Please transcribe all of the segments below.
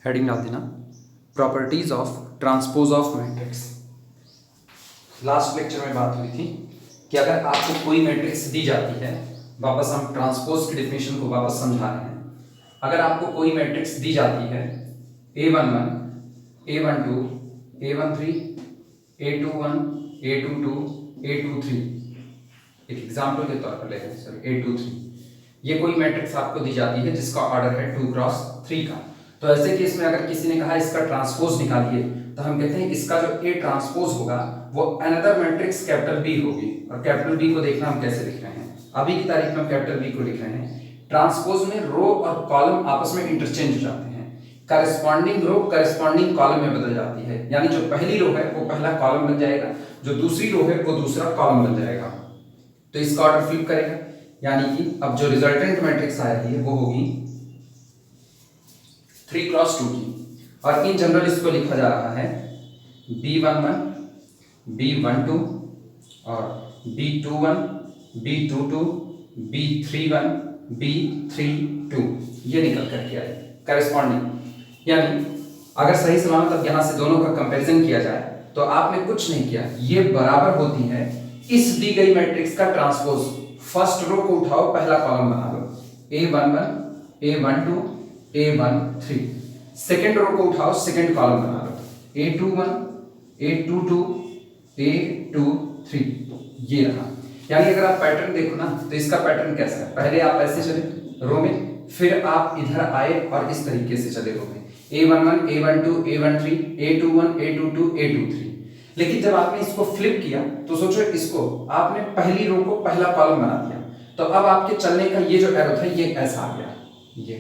Heading डाल देना, properties of transpose of matrix. Last lecture में बात हुई थी कि अगर आपको कोई मैट्रिक्स दी जाती है, वापस हम ट्रांसपोज की डेफिनेशन को वापस समझा रहे हैं। अगर आपको कोई मैट्रिक्स दी जाती है A11, A12, A13, A21, A22, A23, एक एग्जाम्पल के तौर पर ले रहे हैं, सॉरी A23, ये कोई मैट्रिक्स आपको दी जाती है जिसका ऑर्डर है 2x3 का। तो ऐसे केस में अगर किसी ने कहा इसका ट्रांसपोज निकालिए, तो हम कहते हैं इसका जो A ट्रांसपोज होगा वो अनदर मैट्रिक्स कैपिटल B होगी। और कैपिटल B को देखना हम कैसे लिख रहे हैं, अभी की तारीख में हम कैपिटल B को लिख रहे हैं। ट्रांसपोज में रो और कॉलम आपस में इंटरचेंज हो जाते हैं, करस्पॉन्डिंग रो करस्पॉन्डिंग कॉलम में बदल जाती है, यानी जो पहली रो है वो पहला कॉलम बन जाएगा, जो दूसरी रो है वो दूसरा कॉलम बन जाएगा। तो इसका ऑर्डर फ्लिप करेगा, यानी कि अब जो रिजल्टेंट मैट्रिक्स आ रही है वो होगी 3x2 की। और इन जनरल इसको लिखा जा रहा है B11, B12 और B21, B22, B31, B32, ये निकल करके आए करस्पॉन्डिंग। यानी अगर सही सलामत अब यहां से दोनों का कंपैरिजन किया जाए तो आपने कुछ नहीं किया, ये बराबर होती है इस दी गई मैट्रिक्स का ट्रांसपोज। फर्स्ट रो को उठाओ, पहला कॉलम बना लो, A11, A12, A13। Second row को उठाओ, सेकेंड कॉलम बना लो, A21, A22, A23, ये रहा। यानी अगर आप पैटर्न देखो ना तो इसका पैटर्न कैसा है, पहले आप ऐसे चले रो में, फिर आप इधर आए और इस तरीके से चले रो में, A11, A12, A13, A21, A22, A23। लेकिन जब आपने इसको फ्लिप किया तो सोचो, इसको आपने पहली रो को पहला कॉलम बना दिया, तो अब आपके चलने का ये जो एरो था ये ऐसा आ गया। ये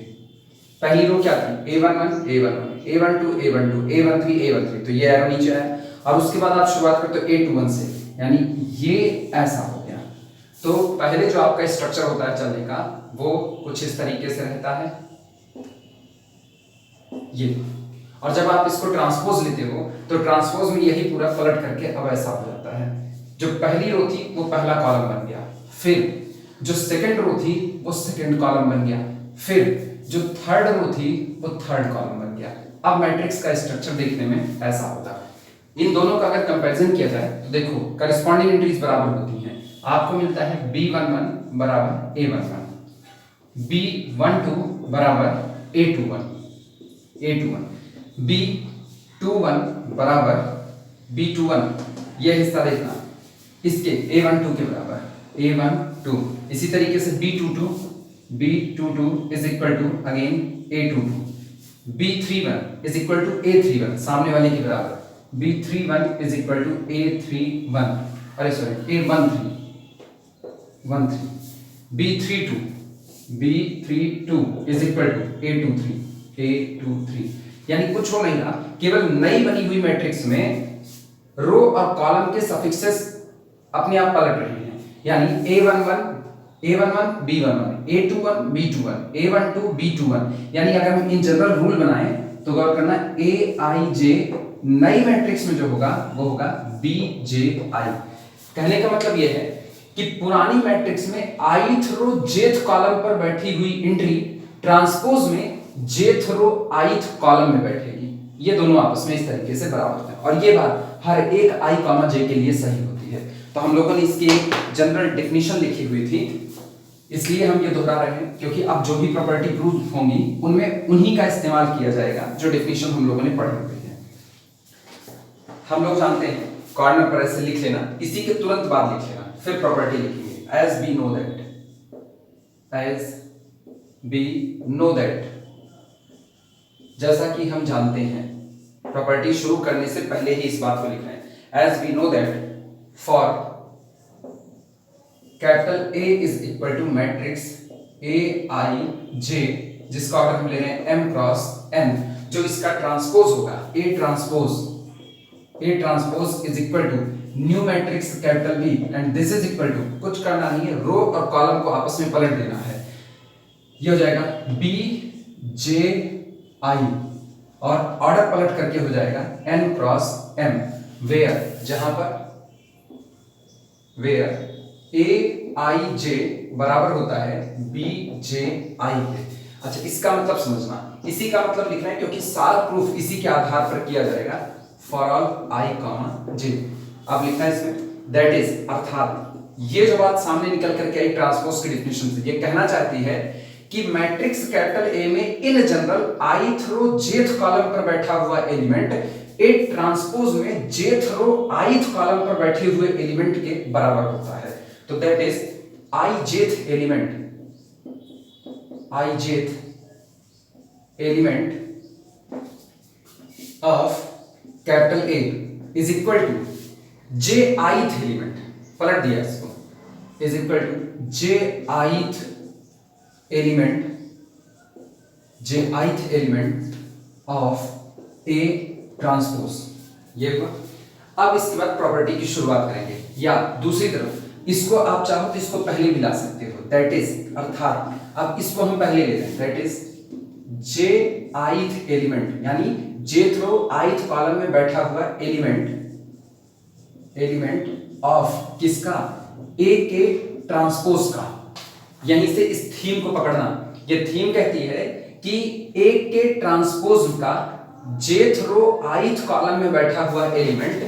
पहली रो क्या थी, A11, A11, A12, A12, A13, A13, तो ये एरो नीचे आया। और उसके बाद आप शुरुआत करते हो A21 से, यानी ये ऐसा हो गया। तो पहले जो आपका स्ट्रक्चर होता है चलने का वो कुछ इस तरीके से रहता है ये। और जब आप इसको ट्रांसपोज लेते हो तो ट्रांसपोज में यही पूरा पलट करके अब ऐसा हो जाता है। जो पहली रो थी वो पहला कॉलम बन गया, फिर जो सेकंड रो थी वो सेकंड कॉलम बन गया, फिर जो थर्ड रो थी वो थर्ड कॉलम बन गया। अब मैट्रिक्स का स्ट्रक्चर देखने में ऐसा होता है। इन दोनों का अगर कंपैरिजन किया जाए तो देखो करस्पॉन्डिंग एंट्रीज बराबर होती हैं। आपको मिलता है B11 बराबर A11, B12 बराबर A21, B21 बराबर B21, यह हिस्सा देखना इसके A12 के बराबर A12। इसी तरीके से B22 is equal to again A22, B31 is equal to A31, सामने वाले के बराबर, B31 is equal to A31, अरे sorry A13, B32 is equal to A23। यानी कुछ हो नहीं रहा, केवल नई बनी हुई मैट्रिक्स में रो और कॉलम के सफिक्सेस अपने आप पलट रहे हैं। यानी A11 B11, A21 B21, A12 B21। यानी अगर हम इन जनरल रूल बनाएं तो गौर करना, Aij नई मैट्रिक्स में जो होगा वो होगा Bji। कहने का मतलब यह है कि पुरानी मैट्रिक्स में ith रो jth कॉलम पर बैठी हुई एंट्री ट्रांसपोज में jth रो ith कॉलम में बैठेगी। ये दोनों आपस में इस तरीके से बराबर हैं और ये बात हर एक i, j के लिए सही होती है। तो हम लोगों ने इसकी एक जनरल डेफिनेशन लिखी हुई थी, इसलिए हम ये दोहरा रहे हैं क्योंकि अब जो भी प्रॉपर्टी प्रूव होंगी उनमें उन्हीं का इस्तेमाल किया जाएगा जो डेफिनेशन हम लोगों ने पढ़ी हुई है। हम लोग जानते हैं, कॉर्नर पर ऐसे लिख लेना, इसी के तुरंत बाद लिख लेना, फिर प्रॉपर्टी लिखेंगे। एज बी नो दैट, जैसा कि हम जानते हैं, प्रॉपर्टी शुरू करने से पहले ही इस बात को लिख रहे हैं। As we know that for capital A is equal to matrix Aij, जिसका ऑर्डर हम ले रहे हैं m क्रॉस n, जो इसका ट्रांसपोज होगा A transpose is equal to new matrix capital B and this is equal to, कुछ करना नहीं है, रो और कॉलम को आपस में पलट देना है। ये हो जाएगा Bji और ऑर्डर पलट करके हो जाएगा n क्रॉस m, वेयर जहां पर Aij बराबर होता है Bji के। अच्छा, इसका मतलब समझना, इसी का मतलब लिखना है, क्योंकि सारा प्रूफ इसी के आधार पर किया जाएगा। For all i comma j अब लिखना है इसमें, दैट इज अर्थात ये जो बात सामने निकल करके आई ट्रांसपोज की डेफिनेशन से, ये कहना चाहती है कि मैट्रिक्स कैपिटल ए में in general ith row jth column पर बैठा हुआ एलिमेंट ए ट्रांसपोज में jth रो ith कॉलम पर बैठे हुए एलिमेंट के बराबर होता है। तो that is ijth element of capital A is equal to jith element, पलट दिया इसको, is equal to jith element of A transpose. ये हुआ। अब इसके बाद प्रॉपर्टी की शुरुआत करेंगे, या दूसरी तरफ इसको आप चाहो तो इसको पहले भी ला सकते हो, दैट इज अर्थात अब इसको हम पहले ले लें, दैट इज jith एलिमेंट, यानी jth रो ith कॉलम में बैठा हुआ एलिमेंट ऑफ किसका, ए के ट्रांसपोज का। यहीं से इस थीम को पकड़ना, ये थीम कहती है कि ए के ट्रांसपोज का jth रो ith कॉलम में बैठा हुआ एलिमेंट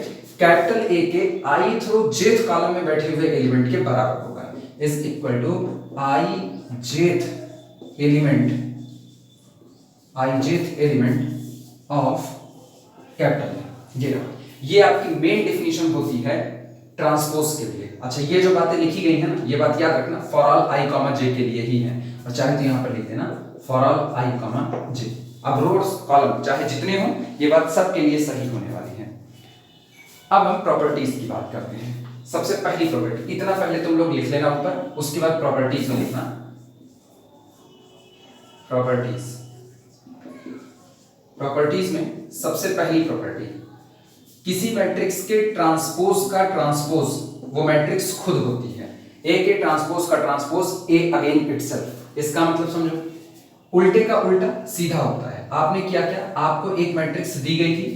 कैपिटल ए के ith रो jth कॉलम में बैठे हुए एलिमेंट के बराबर होगा, is equal to ijth element of capital. ये आपकी मेन डेफिनेशन होती है ट्रांसपोज के लिए। अच्छा, ये जो बातें लिखी गई है ना, ये बात याद रखना, for all i comma j के लिए ही है, और चाहे तो यहां पर लिख देना for all i comma j। अब रोज कॉलम चाहे जितने हों, ये बात सबके लिए सही होने वाली है। अब हम प्रॉपर्टीज की बात करते हैं। सबसे पहली प्रॉपर्टी, इतना पहले तुम लोग लिख लेना ऊपर, उसके बाद प्रॉपर्टीज में लिखना। प्रॉपर्टीज में सबसे पहली प्रॉपर्टी, किसी मैट्रिक्स के ट्रांसपोज का ट्रांसपोज वो मैट्रिक्स खुद होती है। ए के ट्रांसपोज का ट्रांसपोज ए अगेन इटसेल्फ। इसका मतलब समझो, उल्टे का उल्टा सीधा होता है। आपने क्या किया, आपको एक मैट्रिक्स दी गई थी,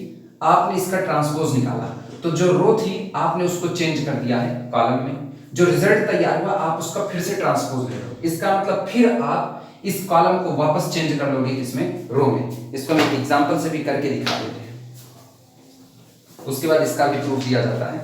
आपने इसका ट्रांसपोज निकाला, तो जो रो थी आपने उसको चेंज कर दिया है कॉलम में, जो रिजल्ट तैयार हुआ आप उसका फिर से ट्रांसपोज ले लो। इसका मतलब फिर आप इस कॉलम को वापस चेंज कर लोगे किसमें, रो में। इसको मैं एग्जांपल से भी करके दिखा देते हैं, उसके बाद इसका भी प्रूफ दिया जाता है।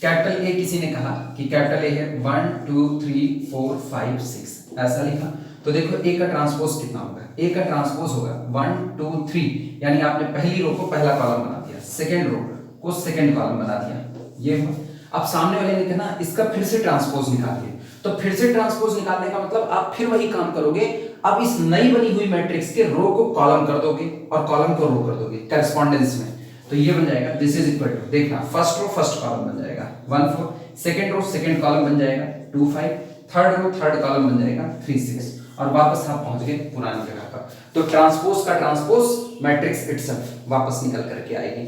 कैपिटल ए किसी ने कहा कि कैपिटल ए है 1 2 3 4 5 6, ऐसा लिखा, तो देखो ए का ट्रांसपोज कितना होगा, ए का ट्रांसपोज होगा 1 2 3, यानी आपने पहली रो को पहला कॉलम बना दिया, सेकंड रो को सेकंड कॉलम बना दिया, ये हुआ। अब सामने वाले ने कहना इसका फिर से ट्रांसपोज निकालिए, तो फिर से ट्रांसपोज निकालने का मतलब आप फिर वही काम करोगे, अब इस नई बनी हुई मैट्रिक्स के रो को कॉलम कर दोगे और कॉलम को रो कर दोगे करेस्पॉन्डेंस में, तो ये बन जाएगा दिस इज इक्वल टू, देखना फर्स्ट रो फर्स्ट कॉलम बन जाएगा 1 4, सेकंड रो सेकंड कॉलम बन जाएगा 2 5, थर्ड रो थर्ड कॉलम बन जाएगा 3 6, और वापस आप पहुंच गए पुरानी जगह पर। तो ट्रांसपोज का ट्रांसपोज मैट्रिक्स इटसेल्फ वापस निकल करके आएगी।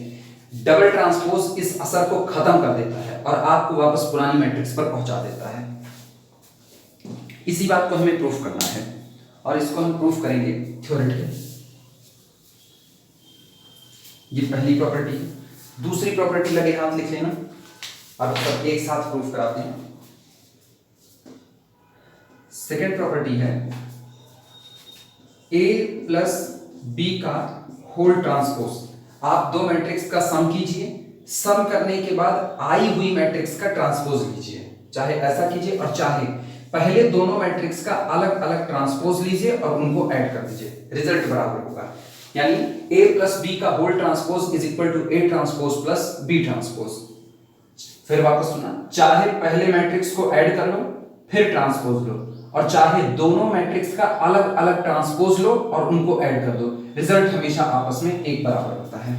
डबल ट्रांसपोज इस असर को खत्म कर देता है और आपको वापस पुरानी मैट्रिक्स पर पहुंचा देता है। इसी बात को हमें प्रूफ करना है, और इसको हम प्रूफ करेंगे थ्योरेटिकली। ये पहली प्रॉपर्टी है। दूसरी प्रॉपर्टी लगे हाथ लिख लेना, अब सब एक साथ प्रूफ कराते हैं। सेकेंड प्रॉपर्टी है a प्लस बी का होल ट्रांसपोज। आप दो मैट्रिक्स का सम कीजिए, सम करने के बाद आई हुई मैट्रिक्स का ट्रांसपोज लीजिए, चाहे ऐसा कीजिए और चाहे पहले दोनों मैट्रिक्स का अलग अलग ट्रांसपोज लीजिए और उनको ऐड कर दीजिए, रिजल्ट बराबर होगा। यानी a प्लस बी का whole transpose is equal to a transpose plus b transpose. फिर वापस सुना, चाहे पहले मैट्रिक्स को ऐड कर लो फिर ट्रांसपोज लो, और चाहे दोनों मैट्रिक्स का अलग अलग ट्रांसपोज लो और उनको ऐड कर दो, रिजल्ट हमेशा आपस में एक बराबर होता है।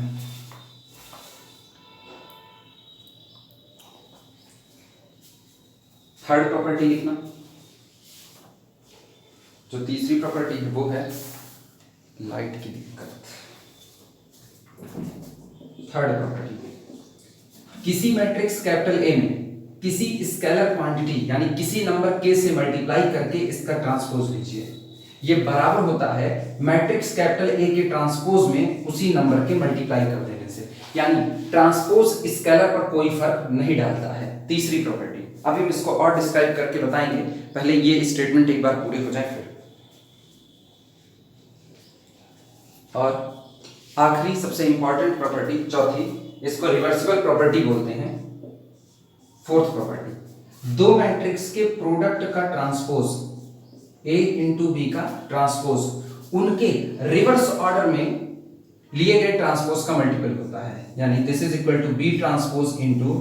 थर्ड प्रॉपर्टी लिखना। जो तीसरी प्रॉपर्टी है वो है लाइट की दिक्कत। थर्ड प्रॉपर्टी, किसी मैट्रिक्स कैपिटल ए में किसी स्केलर क्वांटिटी यानी किसी नंबर k से मल्टीप्लाई करके इसका ट्रांसपोज लीजिए। ये बराबर होता है मैट्रिक्स कैपिटल ए के ट्रांसपोज में उसी नंबर के मल्टीप्लाई कर देने से, यानी ट्रांसपोज स्केलर पर कोई फर्क नहीं डालता है। तीसरी प्रॉपर्टी, अभी हम इसको और डिस्क्राइब करके बताएंगे, पहले ये स्टेटमेंट एक बार पूरी हो जाए फिर। और आखिरी सबसे इंपॉर्टेंट प्रॉपर्टी चौथी, इसको रिवर्सिबल प्रॉपर्टी बोलते हैं। फोर्थ प्रॉपर्टी, दो मैट्रिक्स के प्रोडक्ट का ट्रांसपोज A इंटू बी का ट्रांसपोज उनके रिवर्स ऑर्डर में लिए गए ट्रांसपोज का मल्टीपल होता है, यानी this is equal to B transpose into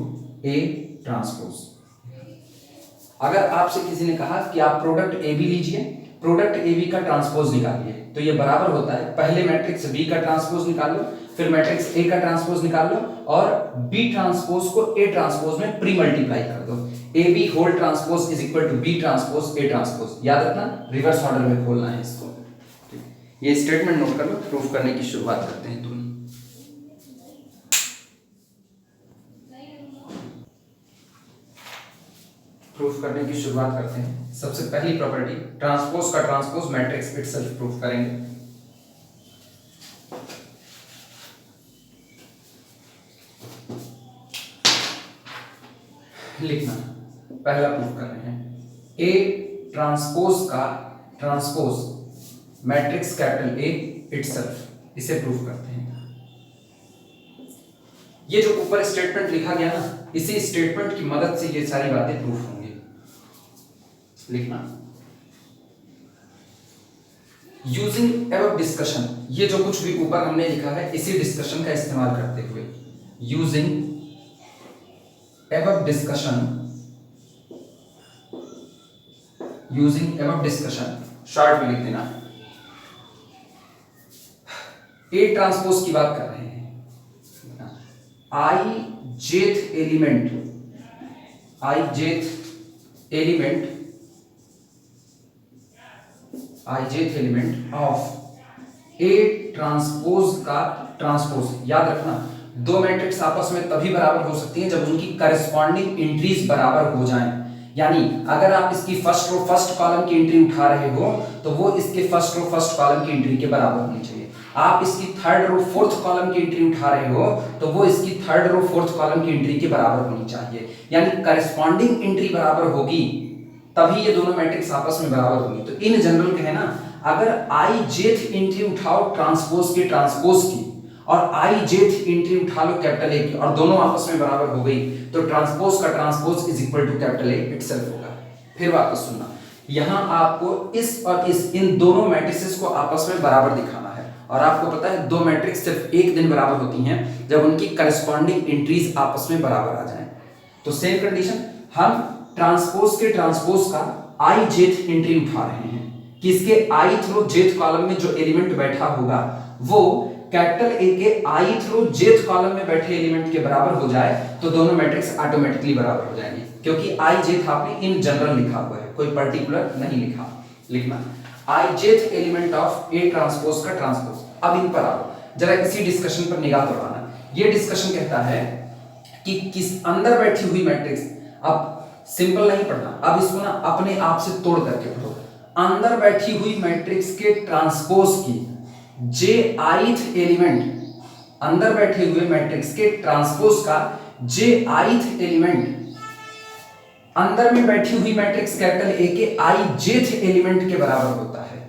A transpose. अगर आपसे किसी ने कहा कि आप प्रोडक्ट ए बी लीजिए, प्रोडक्ट ए बी का ट्रांसपोज निकालिए, तो ये बराबर होता है पहले मैट्रिक्स बी का ट्रांसपोज निकाल लो, फिर मैट्रिक्स ए का ट्रांसपोज निकाल लो और बी ट्रांसपोज को ए ट्रांसपोज में प्री मल्टीप्लाई कर दो। A b whole transpose is equal to B transpose a transpose. याद रखना, रिवर्स ऑर्डर में खोलना है इसको। ये स्टेटमेंट नोट कर लो, प्रूफ करने की शुरुआत करते हैं। प्रूफ करने की शुरुआत करते हैं। सबसे पहली प्रॉपर्टी, ट्रांसपोज का ट्रांसपोज मैट्रिक्स इटसेल्फ प्रूफ करेंगे। लिखना, पहला प्रूफ कर रहे हैं, ए ट्रांसपोज का ट्रांसपोज मैट्रिक्स कैपिटल ए इटसेल्फ, इसे प्रूफ करते हैं। ये जो ऊपर स्टेटमेंट लिखा गया ना, इसी स्टेटमेंट की मदद से ये सारी बातें प्रूफ होंगी। लिखना, यूजिंग एबव डिस्कशन, ये जो कुछ भी ऊपर हमने लिखा है इसी डिस्कशन का इस्तेमाल करते हुए, using above discussion, using above discussion short में लिख देना। ए ट्रांसपोज की बात कर रहे हैं, आई jth element, I jth element, I jth element of A transpose का ट्रांसपोज। याद रखना, दो मैट्रिक्स आपस में तभी बराबर हो सकती हैं जब उनकी करस्पॉन्डिंग एंट्रीज बराबर हो जाएं। यानी अगर आप इसकी फर्स्ट रो फर्स्ट कॉलम की एंट्री उठा रहे हो तो वो इसके फर्स्ट रो फर्स्ट कॉलम की एंट्री के बराबर होनी चाहिए। आप इसकी थर्ड रो फोर्थ कॉलम की एंट्री उठा रहे हो तो वो इसकी थर्ड रो फोर्थ कॉलम की एंट्री के बराबर होनी चाहिए। यानी करस्पॉन्डिंग एंट्री बराबर होगी तभी ये दोनों मैट्रिक्स आपस में बराबर होंगी। तो इन जनरल कहना, अगर आई जेथ एंट्री उठाओ ट्रांसपोज के ट्रांसपोज की और आई जेथ एंट्री उठा लो कैपिटल ए की और दोनों आपस में बराबर हो गई तो ट्रांसपोज का transpose is equal to capital A itself होगा। फिर वापस सुनना, यहां आपको इस और इस इन दोनों मैट्रिसेस को आपस में बराबर दिखाना है और आपको पता है दो मैट्रिक्स सिर्फ एक दिन बराबर होती हैं जब उनकी करस्पॉन्डिंग एंट्रीज आपस में बराबर आ जाएं। तो सेम कंडीशन, हम ट्रांसपोज के ट्रांसपोज का आई जेथ एंट्री उठा रहे हैं कि इसके आई थ्रो जेथ कॉलम में जो एलिमेंट बैठा होगा वो कैपिटल ए के आई थ्रो जेथ कॉलम में बैठे एलिमेंट के बराबर हो जाए तो दोनों मैट्रिक्स ऑटोमेटिकली बराबर हो जाएंगे, क्योंकि आई जेथ आपने इन जनरल लिखा हुआ है, कोई पर्टिकुलर नहीं लिखा। लिखना, आई jth element of A transpose का ट्रांसपोज। अब इन पर आओ, जरा इसी डिस्कशन पर निगाह दौड़ाना। ये डिस्कशन कहता है कि किस अंदर बैठी हुई मैट्रिक्स, अब सिंपल नहीं पढ़ना, अब इसको ना अपने आप से तोड़ करके पढ़ो। अंदर बैठी हुई मैट्रिक्स के ट्रांसपोज की जे आईथ एलिमेंट, अंदर बैठे हुए मैट्रिक्स के ट्रांसपोज का जे आईथ एलिमेंट अंदर में बैठी हुई मैट्रिक्स कैपिटल ए के आई जेथ एलिमेंट के बराबर होता है।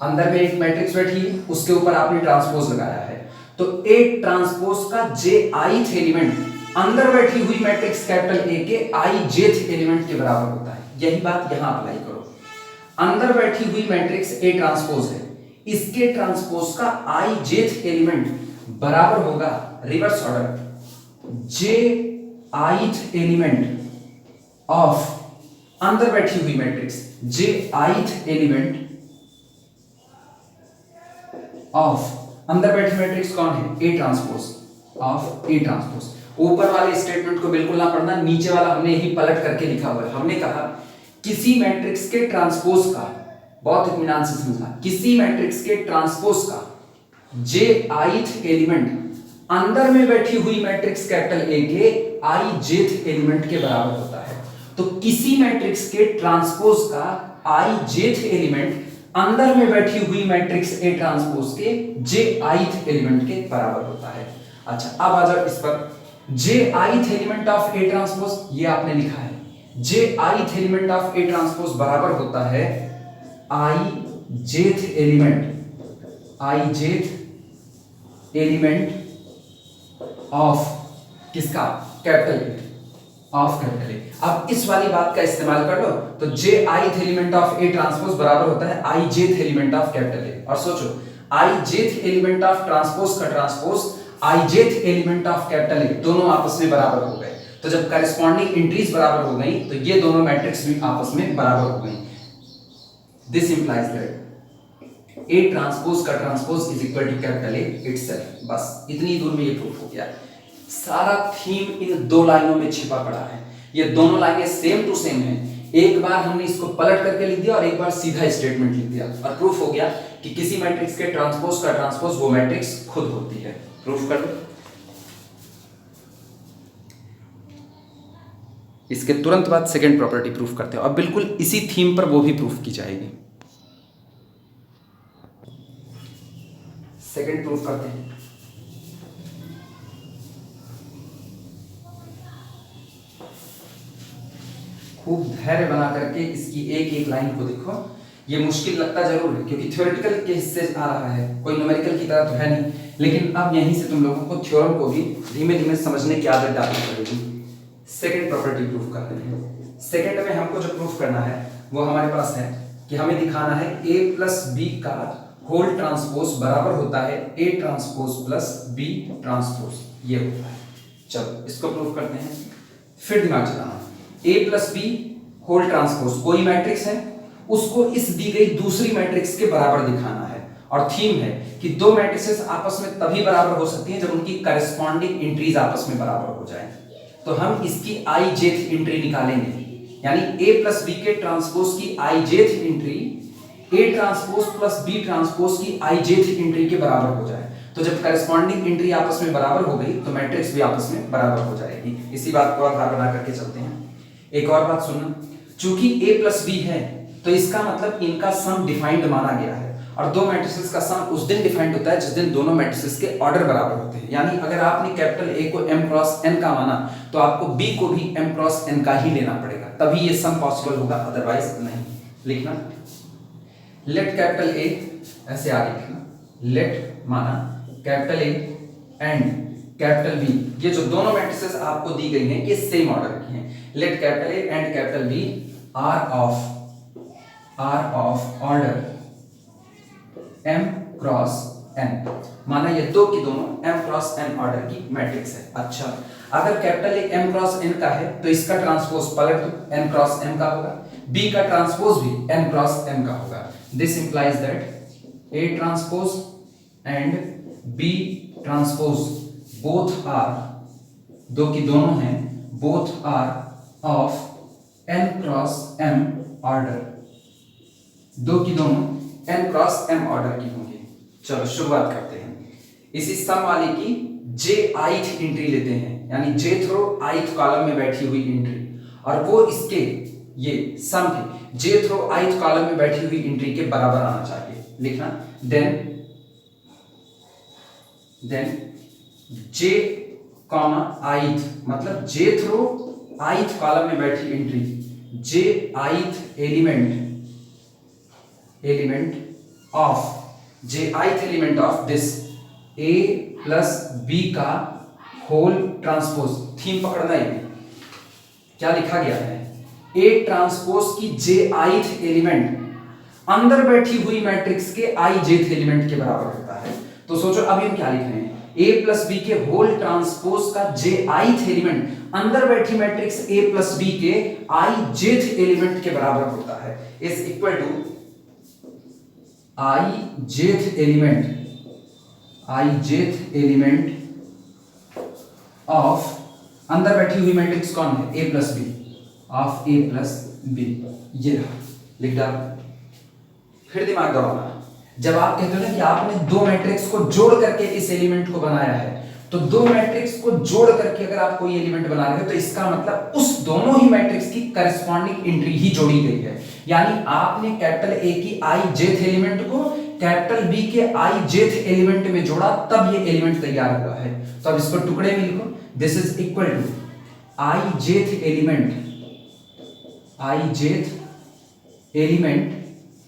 अंदर में एक मैट्रिक्स बैठी है, उसके ऊपर आपने ट्रांसपोज लगाया है, तो ए ट्रांसपोज का जे आईथ एलिमेंट अंदर बैठी हुई मैट्रिक्स कैपिटल ए के आई जेथ एलिमेंट के बराबर होता है। यही बात यहां अप्लाई करो। अंदर बैठी हुई मैट्रिक्स ए ट्रांसपोज है, इसके ट्रांसपोज का आई जेथ एलिमेंट बराबर होगा reverse order J ith element of अंदर बैठी हुई matrix J ith element of अंदर बैठी मैट्रिक्स कौन है, A transpose of A transpose. ऊपर वाले स्टेटमेंट को बिल्कुल ना पढ़ना, नीचे वाला हमने यही पलट करके लिखा हुआ है। हमने कहा किसी मैट्रिक्स के ट्रांसपोज का, बहुत इत्मीनान से समझना, किसी मैट्रिक्स के ट्रांसपोज का जे आईथ एलिमेंट अंदर में बैठी हुई मैट्रिक्स कैपिटल ए के आई जेथ एलिमेंट के बराबर होता है। तो किसी मैट्रिक्स के ट्रांसपोज का आई जेथ एलिमेंट अंदर में बैठी हुई मैट्रिक्स ए ट्रांसपोज के जे आईथ एलिमेंट के बराबर होता है। अच्छा, अब आ जाओ इस पर, J ith element of A transpose, ये आपने लिखा है, J ith element of A transpose बराबर होता है I jth element, I jth element of किसका, capital A, of capital A. अब इस वाली बात का इस्तेमाल कर लो तो J ith element of A transpose बराबर होता है I jth element of capital ए। और सोचो आई जेथ एलिमेंट ऑफ ट्रांसपोज का transpose I jth element of capital ए दोनों आपस में बराबर हो गए। तो जब करेस्पॉन्डिंग एंट्रीज बराबर हो गई तो ये दोनों मैट्रिक्स भी आपस में बराबर हो गई। This implies that A transpose का transpose is equal to capital A itself. बस इतनी दूर में ये प्रूफ हो गया। सारा थीम इन दो लाइनों में छिपा पड़ा है। ये दोनों लाइनें सेम टू सेम हैं। एक बार हमने इसको पलट करके लिख दिया और एक बार सीधा स्टेटमेंट लिख दिया और प्रूफ हो गया कि किसी मैट्रिक्स के ट्रांसपोज का ट्रांसपोज वो मैट्रिक्स खुद होती है। प्रूफ कर दो। इसके तुरंत बाद सेकंड प्रॉपर्टी प्रूफ करते हैं और बिल्कुल इसी थीम पर वो भी प्रूफ की जाएगी। सेकंड प्रूफ करते हैं। खूब धैर्य बना करके इसकी एक एक लाइन को देखो। ये मुश्किल लगता जरूर है क्योंकि थ्योरेटिकल के हिस्से आ रहा है, कोई न्यूमेरिकल की तरह तो है नहीं, लेकिन अब यहीं से तुम लोगों को थ्योरम को भी धीमे धीमे समझने की आदत डालनी पड़ेगी। सेकंड प्रॉपर्टी प्रूफ करते हैं। सेकंड में हमको जो प्रूफ करना है वो हमारे पास है कि हमें दिखाना है a प्लस बी का होल ट्रांसपोज बराबर होता है a transpose plus b transpose. ये होता है। चलो इसको प्रूफ करते हैं। फिर दिमाग चलाना। a plus b whole transpose कोई मैट्रिक्स है, उसको इस दी गई दूसरी मैट्रिक्स के बराबर दिखाना है। और थीम है कि दो मैट्रिसेस आपस में तभी बराबर हो सकती हैं जब उनकी करस्पॉन्डिंग एंट्रीज आपस में बराबर हो जाए। तो हम इसकी आई जेथ एंट्री निकालेंगे, यानी a प्लस बी के ट्रांसपोज की I jth entry a transpose plus b transpose की आई जेथ एंट्री के बराबर हो जाए। तो जब करस्पॉन्डिंग एंट्री आपस में बराबर हो गई तो मैट्रिक्स भी आपस में बराबर हो जाएगी। इसी बात को आधार बना करके चलते हैं। एक और बात सुनना, चूंकि a प्लस बी है तो इसका मतलब इनका सम डिफाइंड माना गया है और दो मैट्रिसेस का सम उस दिन डिफाइंड होता है जिस दिन दोनों मैट्रिसेस के ऑर्डर बराबर होते हैं। यानी अगर आपने कैपिटल A को m क्रॉस n का माना तो आपको B को भी m क्रॉस n का ही लेना पड़ेगा, तभी ये सम पॉसिबल होगा, अदरवाइज नहीं। लिखना लेट कैपिटल A, ऐसे आगे लिखना, लेट माना capital A and capital B, ये जो दोनों मैट्रिसेस आपको दी गई हैं ये सेम ऑर्डर की हैं। Let capital A and capital B are of order m cross n, माना ये दो की दोनों m क्रॉस n ऑर्डर की मैट्रिक्स है। अच्छा, अगर capital A m cross n का है तो इसका ट्रांसपोज पलट दो, n क्रॉस m का होगा, B का ट्रांसपोज भी n क्रॉस m का होगा। This implies that A transpose and B transpose both are, दो की दोनों हैं, both are of n cross m order, दो की दोनों n क्रॉस m ऑर्डर की होंगी। चलो शुरुआत करते हैं। इसी सम वाले की jth एंट्री लेते हैं, यानी jth रो ith कॉलम में बैठी हुई एंट्री, और वो इसके ये सम के jth रो ith कॉलम में बैठी हुई एंट्री के बराबर आना चाहिए। लिखना देन j ith, मतलब jth रो ith कॉलम में बैठी entry, jth element of this a plus b का होल ट्रांसपोज। थीम पकड़ना है, क्या लिखा गया है, a ट्रांसपोज की jth एलिमेंट अंदर बैठी हुई मैट्रिक्स के i jth एलिमेंट के बराबर होता है। तो सोचो अब हम क्या लिख रहे हैं, a प्लस बी के होल ट्रांसपोज का jth एलिमेंट अंदर बैठी मैट्रिक्स a प्लस बी के i jth एलिमेंट के बराबर होता है, is equal to i jth element of, अंदर बैठी हुई मैट्रिक्स कौन है, a plus B, of a plus B. ये लिख डाल। फिर दिमाग दौड़ाना, जब आप कहते हो ना कि आपने दो मैट्रिक्स को जोड़ करके इस एलिमेंट को बनाया है, तो दो मैट्रिक्स को जोड़ करके अगर आप कोई एलिमेंट बना रहे हो तो इसका मतलब उस दोनों ही मैट्रिक्स की करस्पॉन्डिंग एंट्री ही जोड़ी गई है। यानी आपने कैपिटल A की i jth एलिमेंट को कैपिटल B के i jth एलिमेंट में जोड़ा, तब ये एलिमेंट तैयार हुआ है। तो अब इसको टुकड़े में लिखो, this is equal to i jth element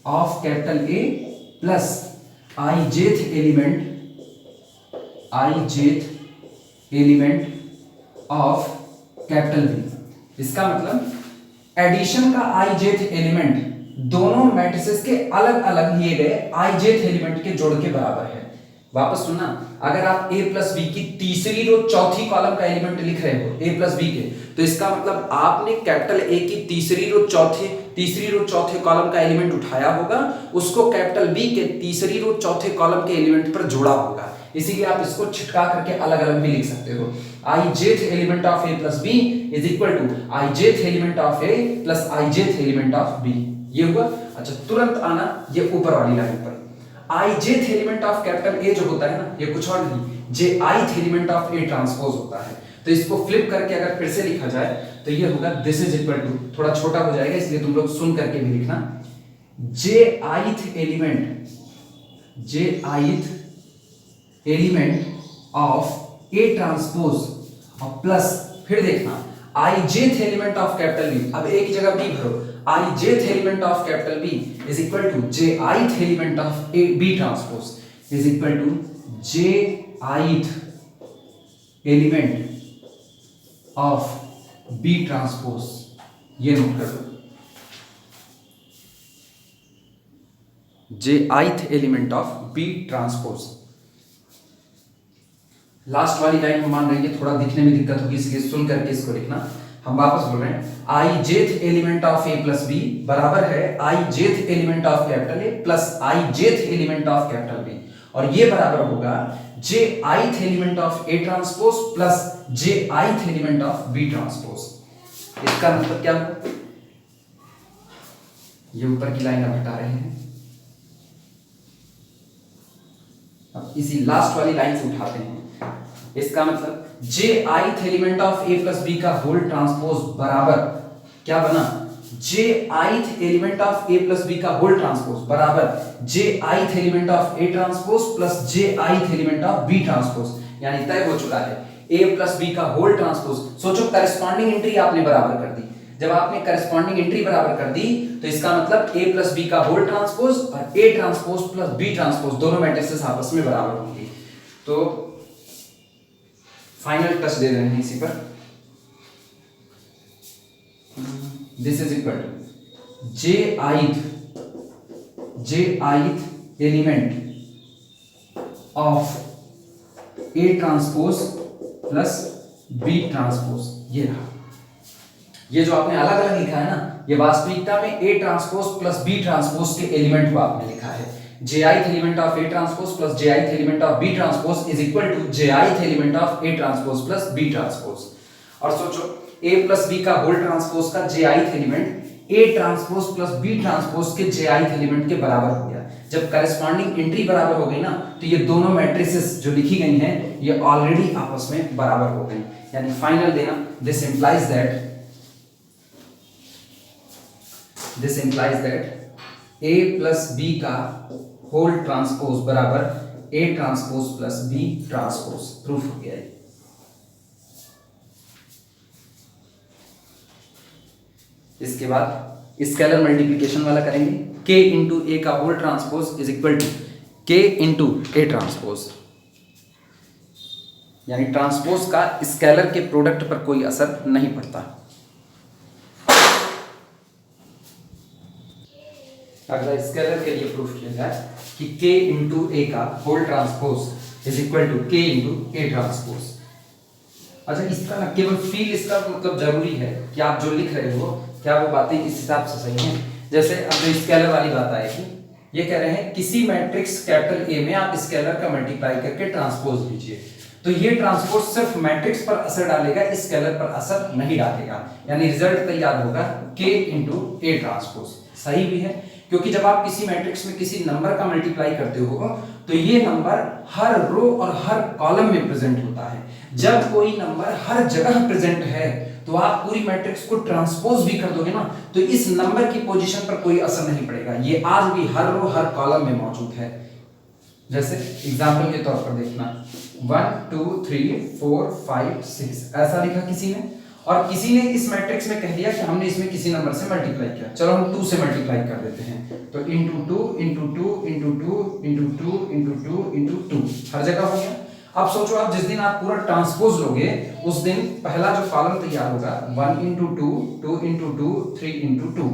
of capital A plus i jth element ijth element of capital B. इसका मतलब एडिशन का ijth एलिमेंट दोनों मैट्रिसेस के अलग अलग लिए गए ijth एलिमेंट के जोड़ के बराबर है। वापस सुनना, अगर आप a प्लस बी की तीसरी रो चौथी कॉलम का एलिमेंट लिख रहे हो a प्लस बी के, तो इसका मतलब आपने कैपिटल A की तीसरी रो चौथे कॉलम का एलिमेंट उठाया होगा, उसको कैपिटल B के तीसरी रो चौथे कॉलम के एलिमेंट पर जोड़ा होगा। इसीलिए आप इसको छिटका करके अलग अलग भी लिख सकते हो। ijth element of a plus b is equal to ijth element of a plus ijth element of b। ये हुआ। अच्छा, तुरंत आना ये ऊपर वाली लाइन पर, ijth element of capital A जो होता है ना, ये कुछ और नहीं, jith element of A transpose होता है। तो इसको फ्लिप करके अगर फिर से लिखा जाए तो ये होगा दिस इज इक्वल टू, थोड़ा छोटा हो जाएगा इसलिए तुम लोग सुन करके भी लिखना, jith element of A transpose और प्लस फिर देखना ijth element of capital B, अब A की जगह B भरो, ijth element of capital B is equal to jith element of B transpose is equal to jith element of B transpose. ये note कर लो, jith element of B transpose. Last वाली line हम मान रहे हैं, थोड़ा दिखने में दिक्कत होगी इसलिए सुन करके इसको लिखना। हम वापस बोल रहे हैं ijth element of A plus B बराबर है ijth element of capital A plus ijth element of capital B, और ये बराबर होगा jith element of A transpose plus jith element of B transpose. इसका मतलब क्या हुआ, ये ऊपर की लाइन अब हटा रहे हैं, अब इसी लास्ट वाली लाइन से उठाते हैं। इसका मतलब jith element of A plus B का होल ट्रांसपोज बराबर क्या बना, jith element of A plus B का होल ट्रांसपोज बराबर jith element of A transpose plus jith element of B transpose, यानी तय हो चुका है A प्लस B का होल ट्रांसपोज। सोचो करस्पॉन्डिंग एंट्री आपने बराबर कर दी, जब आपने करस्पॉन्डिंग एंट्री बराबर कर दी तो इसका मतलब A प्लस B का होल ट्रांसपोज और A transpose plus B transpose दोनों मैट्रिसेस आपस में बराबर होंगे। तो फाइनल टच दे रहे हैं इसी पर, this is equal to jith element of A transpose plus B transpose. ये रहा, ये जो आपने अलग अलग लिखा है ना, ये वास्तविकता में A transpose plus B transpose के एलिमेंट को आपने लिखा है। jith element of A transpose plus jith element of B transpose is equal to jith element of A transpose plus B transpose. और सोचो A प्लस B का whole transpose का jith element A transpose plus B transpose के jith element के बराबर हो गया। जब करस्पॉन्डिंग एंट्री बराबर हो गई ना, तो ये दोनों मैट्रिसेस जो लिखी गई हैं ये ऑलरेडी आपस में बराबर हो गई, यानी फाइनल देना this implies that A plus B का होल ट्रांसपोज बराबर A transpose plus B transpose. Proof हो गया है। इसके बाद स्केलर मल्टीप्लिकेशन वाला करेंगे, K इंटू A का whole transpose is equal to K into A transpose, यानी ट्रांसपोज का स्केलर के प्रोडक्ट पर कोई असर नहीं पड़ता। अगला स्केलर के लिए प्रूफ किया जाए कि K इंटू A का whole transpose is equal to K into A transpose. अच्छा, इसका ना केवल फील इसका मतलब जरूरी है कि आप जो लिख रहे हो क्या वो बातें इस हिसाब से सही हैं। जैसे अब जो स्केलर वाली बात आएगी, ये कह रहे हैं किसी मैट्रिक्स कैपिटल A में आप स्केलर का मल्टीप्लाई करके ट्रांसपोज लीजिए, तो ये ट्रांसपोज सिर्फ मैट्रिक्स पर असर डालेगा, स्केलर पर असर नहीं डालेगा, यानी रिजल्ट तैयार होगा K इंटू A ट्रांसपोज। सही भी है, क्योंकि जब आप किसी मैट्रिक्स में किसी नंबर का मल्टीप्लाई करते हो तो ये नंबर हर रो और हर कॉलम में प्रेजेंट होता है। जब कोई नंबर हर जगह प्रेजेंट है तो आप पूरी मैट्रिक्स को ट्रांसपोज भी कर दोगे ना, तो इस नंबर की पोजीशन पर कोई असर नहीं पड़ेगा, ये आज भी हर रो हर कॉलम में मौजूद है। जैसे एग्जांपल के तौर पर देखना 1 2 3 4 5 6 ऐसा लिखा किसी ने, और किसी ने इस मैट्रिक्स में कह दिया कि हमने इसमें किसी नंबर से मल्टीप्लाई किया, चलो हम 2 से मल्टीप्लाई कर देते हैं, तो into 2 into 2 into 2 into 2 into 2 into 2 हर जगह हो गया। अब सोचो, आप जिस दिन आप पूरा ट्रांसपोज लोगे उस दिन पहला जो कॉलम तैयार होगा 1 into 2, 2 into 2, 3 into 2।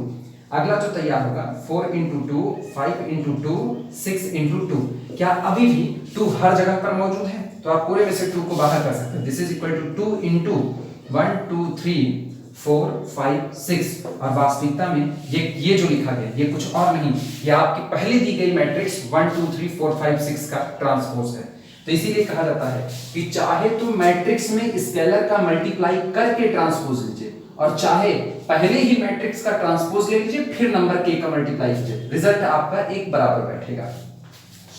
अगला जो तैयार होगा 4 into 2, 5 into 2, 6 into 2। क्या अभी भी 2 हर जगह पर मौजूद है? तो आप पूरे में से 2 को बाहर कर सकते हैं। This is equal to 2 into 1 2 3 4 5 6। और वास्तविकता में ये जो लिखा गया ये कुछ और नहीं, ये आपकी पहले दी गई मैट्रिक्स 1 2 3 4 5 6 का ट्रांसपोज है। तो इसीलिए कहा जाता है कि चाहे तो मैट्रिक्स में स्केलर का मल्टीप्लाई करके ट्रांसपोज लीजिए, और चाहे पहले ही मैट्रिक्स का ट्रांसपोज ले लीजिए फिर नंबर के का मल्टीप्लाई कीजिए, रिजल्ट आपका एक बराबर बैठेगा।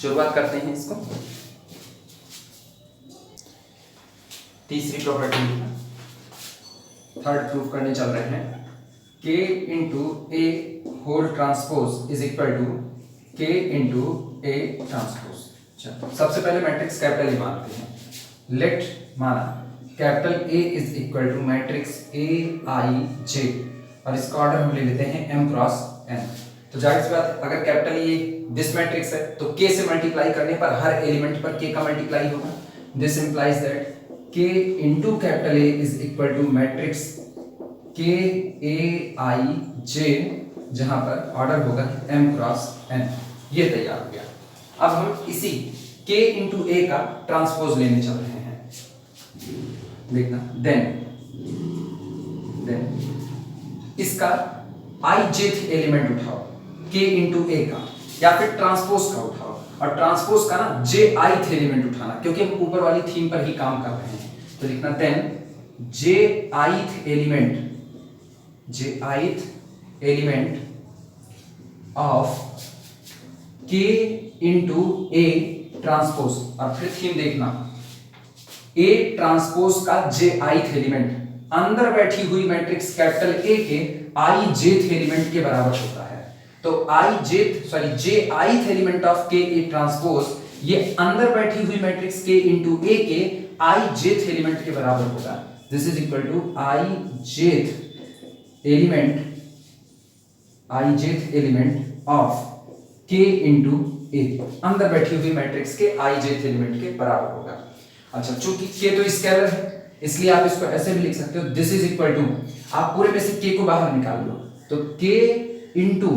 शुरुआत करते हैं इसको। तीसरी प्रॉपर्टी थर्ड प्रूफ करने चल रहे हैं। k into A whole transpose is equal to k into A transpose. सबसे पहले मैट्रिक्स कैपिटल ए मानते हैं। लेट माना capital A is equal to matrix A I J, और इसका ऑर्डर हम ले लेते हैं m क्रॉस n। तो जाहिर सी बात, अगर कैपिटल ए दिस मैट्रिक्स है तो k से मल्टीप्लाई करने पर हर एलिमेंट पर k का मल्टीप्लाई होगा। This implies that k into capital A is equal to matrix K A I J, जहां पर ऑर्डर होगा m क्रॉस n। ये तैयार हो गया। अब हम इसी k इंटू ए का ट्रांसपोज लेने चल रहे हैं। देखना, देन इसका ijth एलिमेंट उठाओ k इंटू ए का, या फिर ट्रांसपोज का उठाओ, और ट्रांसपोज का ना jith एलिमेंट उठाना, क्योंकि हम ऊपर वाली थीम पर ही काम कर रहे हैं। तो लिखना then jith element of k into A transpose, और फिर थीम देखना A ट्रांसपोज का jith एलिमेंट अंदर बैठी हुई मैट्रिक्स कैपिटल A के ijth एलिमेंट के बराबर होता है। तो jith element of k A transpose ये अंदर बैठी हुई मैट्रिक्स k इंटू A के ijth एलिमेंट के बराबर होगा। This is equal to ijth element of k into A, अंदर बैठी हुई मैट्रिक्स के ijth एलिमेंट के बराबर होगा। अच्छा, चूंकि k तो स्केलर है इसलिए आप इसको ऐसे भी लिख सकते हो, दिस इज इक्वल टू, आप पूरे में से k को बाहर निकाल लो, तो k into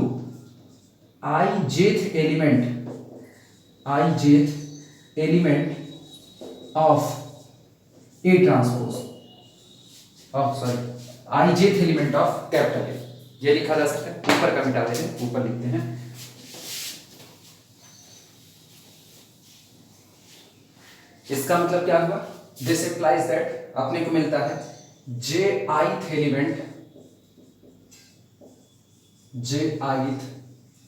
ijth element of A transpose, ijth element of capital A, ये लिखा जा सकता है। ऊपर का मिटा देते हैं, ऊपर लिखते हैं। इसका मतलब क्या हुआ? दिस इंप्लाइज दैट अपने को मिलता है jith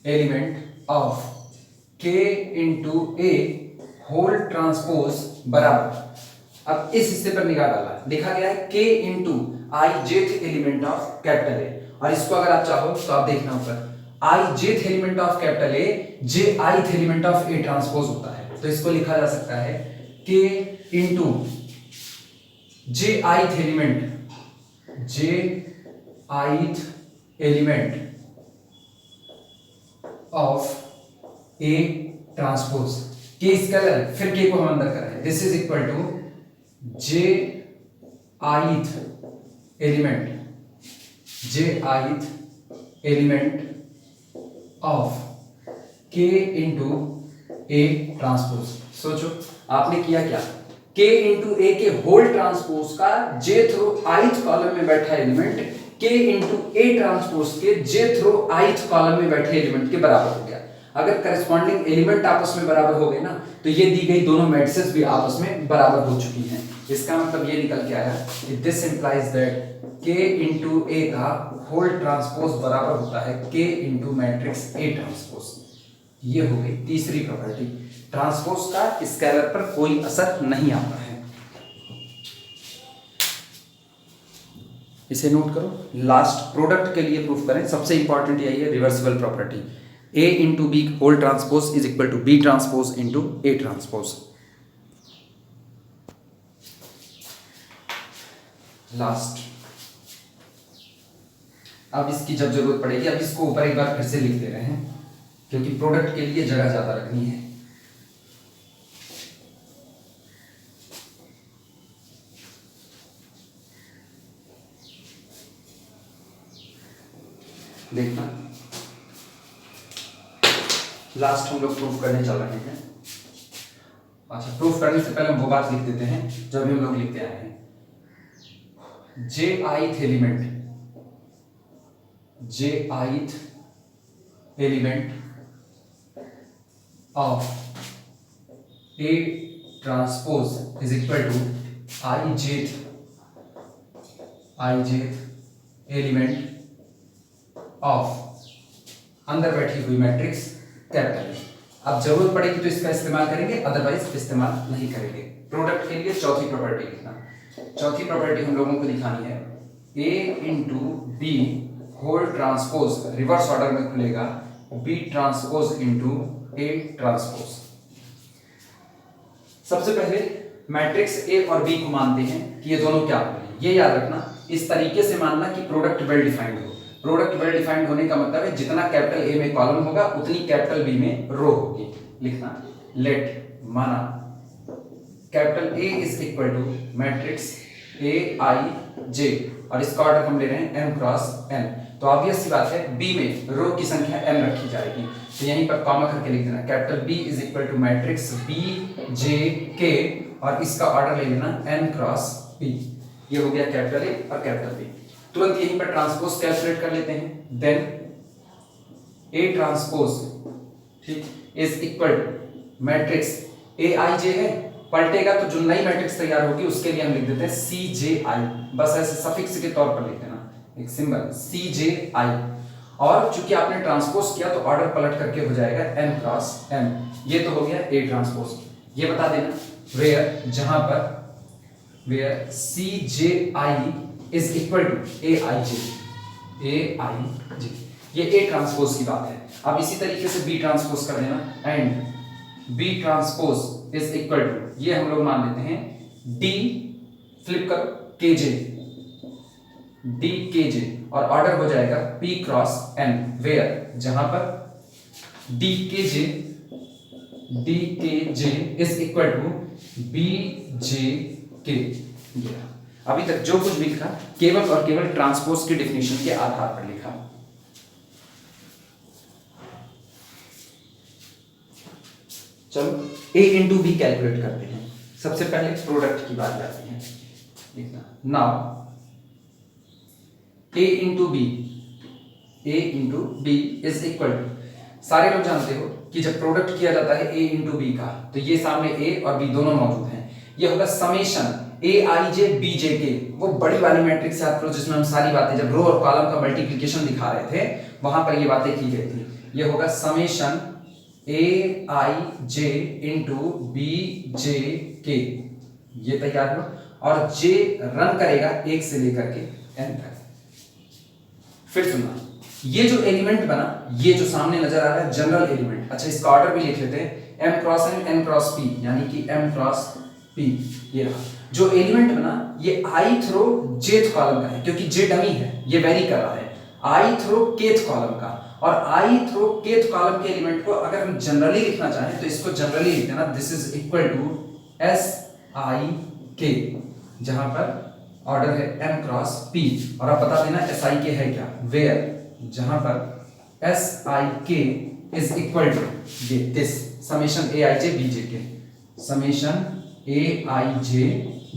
element of k into A whole transpose बराबर, अब इस हिस्से पर निगाह डाला, लिखा गया है k into ijth element of capital ए, और इसको अगर आप चाहो तो आप देखना ऊपर ijth element of capital A jith element of A transpose होता है। तो इसको लिखा जा सकता है k into jith element of A transpose. k scalar है, फिर k को हम अंदर कर रहे हैं। This is equal to jith element of k into A transpose. सोचो आपने किया क्या, k इंटू ए के होल ट्रांसपोज का j थ्रो ith कॉलम में बैठा element k into A transpose के j थ्रो ith कॉलम में बैठे एलिमेंट के बराबर हो गया। अगर करस्पॉन्डिंग एलिमेंट आपस में बराबर हो गए ना, तो ये दी गई दोनों मैट्रिसेस भी आपस में बराबर हो चुकी हैं। इसका मतलब ये निकल के आया कि this implies that k into A का होल ट्रांसपोज बराबर होता है k into matrix A transpose. ये हो गई तीसरी प्रॉपर्टी, ट्रांसपोज का स्केलर पर कोई असर नहीं आता है। इसे नोट करो, लास्ट प्रोडक्ट के लिए प्रूफ करें, सबसे इंपॉर्टेंट यही है, reversible property a into B whole transpose is equal to B transpose into A transpose. Last, अब इसकी जब जरूरत पड़ेगी, अब इसको ऊपर एक बार फिर से लिख दे रहे हैं क्योंकि प्रोडक्ट के लिए जगह ज्यादा रखनी है। देखना, लास्ट हम लोग प्रूफ करने चल रहे हैं। अच्छा, प्रूफ करने से पहले हम वो बात लिख देते हैं जो भी हम लोग लिखते आए हैं। J ith element of A transpose is equal to ijth element of अंदर बैठी हुई मैट्रिक्स कैपिटल। अब जरूरत पड़ेगी तो इसका इस्तेमाल करेंगे, अदरवाइज इस्तेमाल नहीं करेंगे। प्रोडक्ट के लिए चौथी प्रॉपर्टी लिखना। चौथी प्रॉपर्टी हम लोगों को दिखानी है a into B whole transpose, reverse order में खुलेगा, b transpose into a transpose. सबसे पहले मैट्रिक्स a और b को मानते हैं कि ये दोनों क्या होंगे। ये याद रखना, इस तरीके से मानना कि प्रोडक्ट वेल डिफाइंड हो। प्रोडक्ट वेल डिफाइंड होने का मतलब है जितना कैपिटल A में कॉलम होगा उतनी कैपिटल B में रो होगी। लिखना, लेट माना capital A is equal to matrix A I J और इसका ऑर्डर हम ले रहे हैं m क्रॉस n। तो ऑब्वियस सी बात है B में रो की संख्या m रखी जाएगी, तो यहीं पर कॉमा करके लिख देना capital B is equal to matrix B J K और इसका ऑर्डर ले लेना n क्रॉस p। ये हो गया कैपिटल A और कैपिटल B। तुरंत यहीं पर ट्रांसपोज कैलकुलेट कर लेते हैं। देन A ट्रांसपोज ठीक is equal to matrix A I J है, पलटेगा तो जो नई मैट्रिक्स तैयार होगी उसके लिए हम लिख देते हैं CJI, बस ऐसे सफिक्स के तौर पर लिख देना एक सिंबल CJI। और चूंकि आपने ट्रांसपोज किया तो ऑर्डर पलट करके हो जाएगा n क्रॉस m। ये तो हो गया A ट्रांसपोज। ये बता देना वेयर, जहां पर where CJI is equal to AIJ, ये A ट्रांसपोज की बात है। अब इसी तरीके से B ट्रांसपोज कर देना and B transpose is equal to, ये हम लोग मान लेते हैं D फ्लिप करो KJ, D KJ और ऑर्डर हो जाएगा P क्रॉस N, वेयर जहां पर D KJ is equal to BJK। अभी तक जो कुछ भी लिखा केवल और केवल ट्रांसपोज की डेफिनेशन के आधार पर लिखा। चलो A इंटू बी कैलकुलेट करते हैं। सबसे पहले प्रोडक्ट की बात आती है, लिखना now A into B is equal to, सारे लोग जानते हो कि जब प्रोडक्ट किया जाता है A इंटू बी का तो ये सामने A और B दोनों मौजूद हैं, ये होगा समेशन AIJ BJK। वो बड़ी वाली मैट्रिक्स याद करो जिसमें हम सारी बातें जब रो और कॉलम का मल्टीप्लिकेशन दिखा रहे थे वहां पर ये बातें की गई थी। ये होगा समेशन AIJ इंटू BJK, ये तैयार हो और J रन करेगा 1 से लेकर के n तक। फिर सुनना, ये जो एलिमेंट बना, ये जो सामने नजर आ रहा है जनरल एलिमेंट, अच्छा इसका ऑर्डर भी लिख लेते हैं m cross n cross p, यानी कि m क्रॉस p। ये रहा जो एलिमेंट बना, ये ith रो jth कॉलम का है क्योंकि j डमी है, ये वेरी कर रहा है। ith रो kth कॉलम का, और ith रो kth कॉलम के एलिमेंट को अगर हम जनरली लिखना चाहें तो इसको जनरली लिख देना this is equal to SIK, जहां पर ऑर्डर है m क्रॉस p और आप बता देना SIK है क्या, वेयर जहां पर SIK इज इक्वल टू ये this summation AIJ BJK, summation AIJ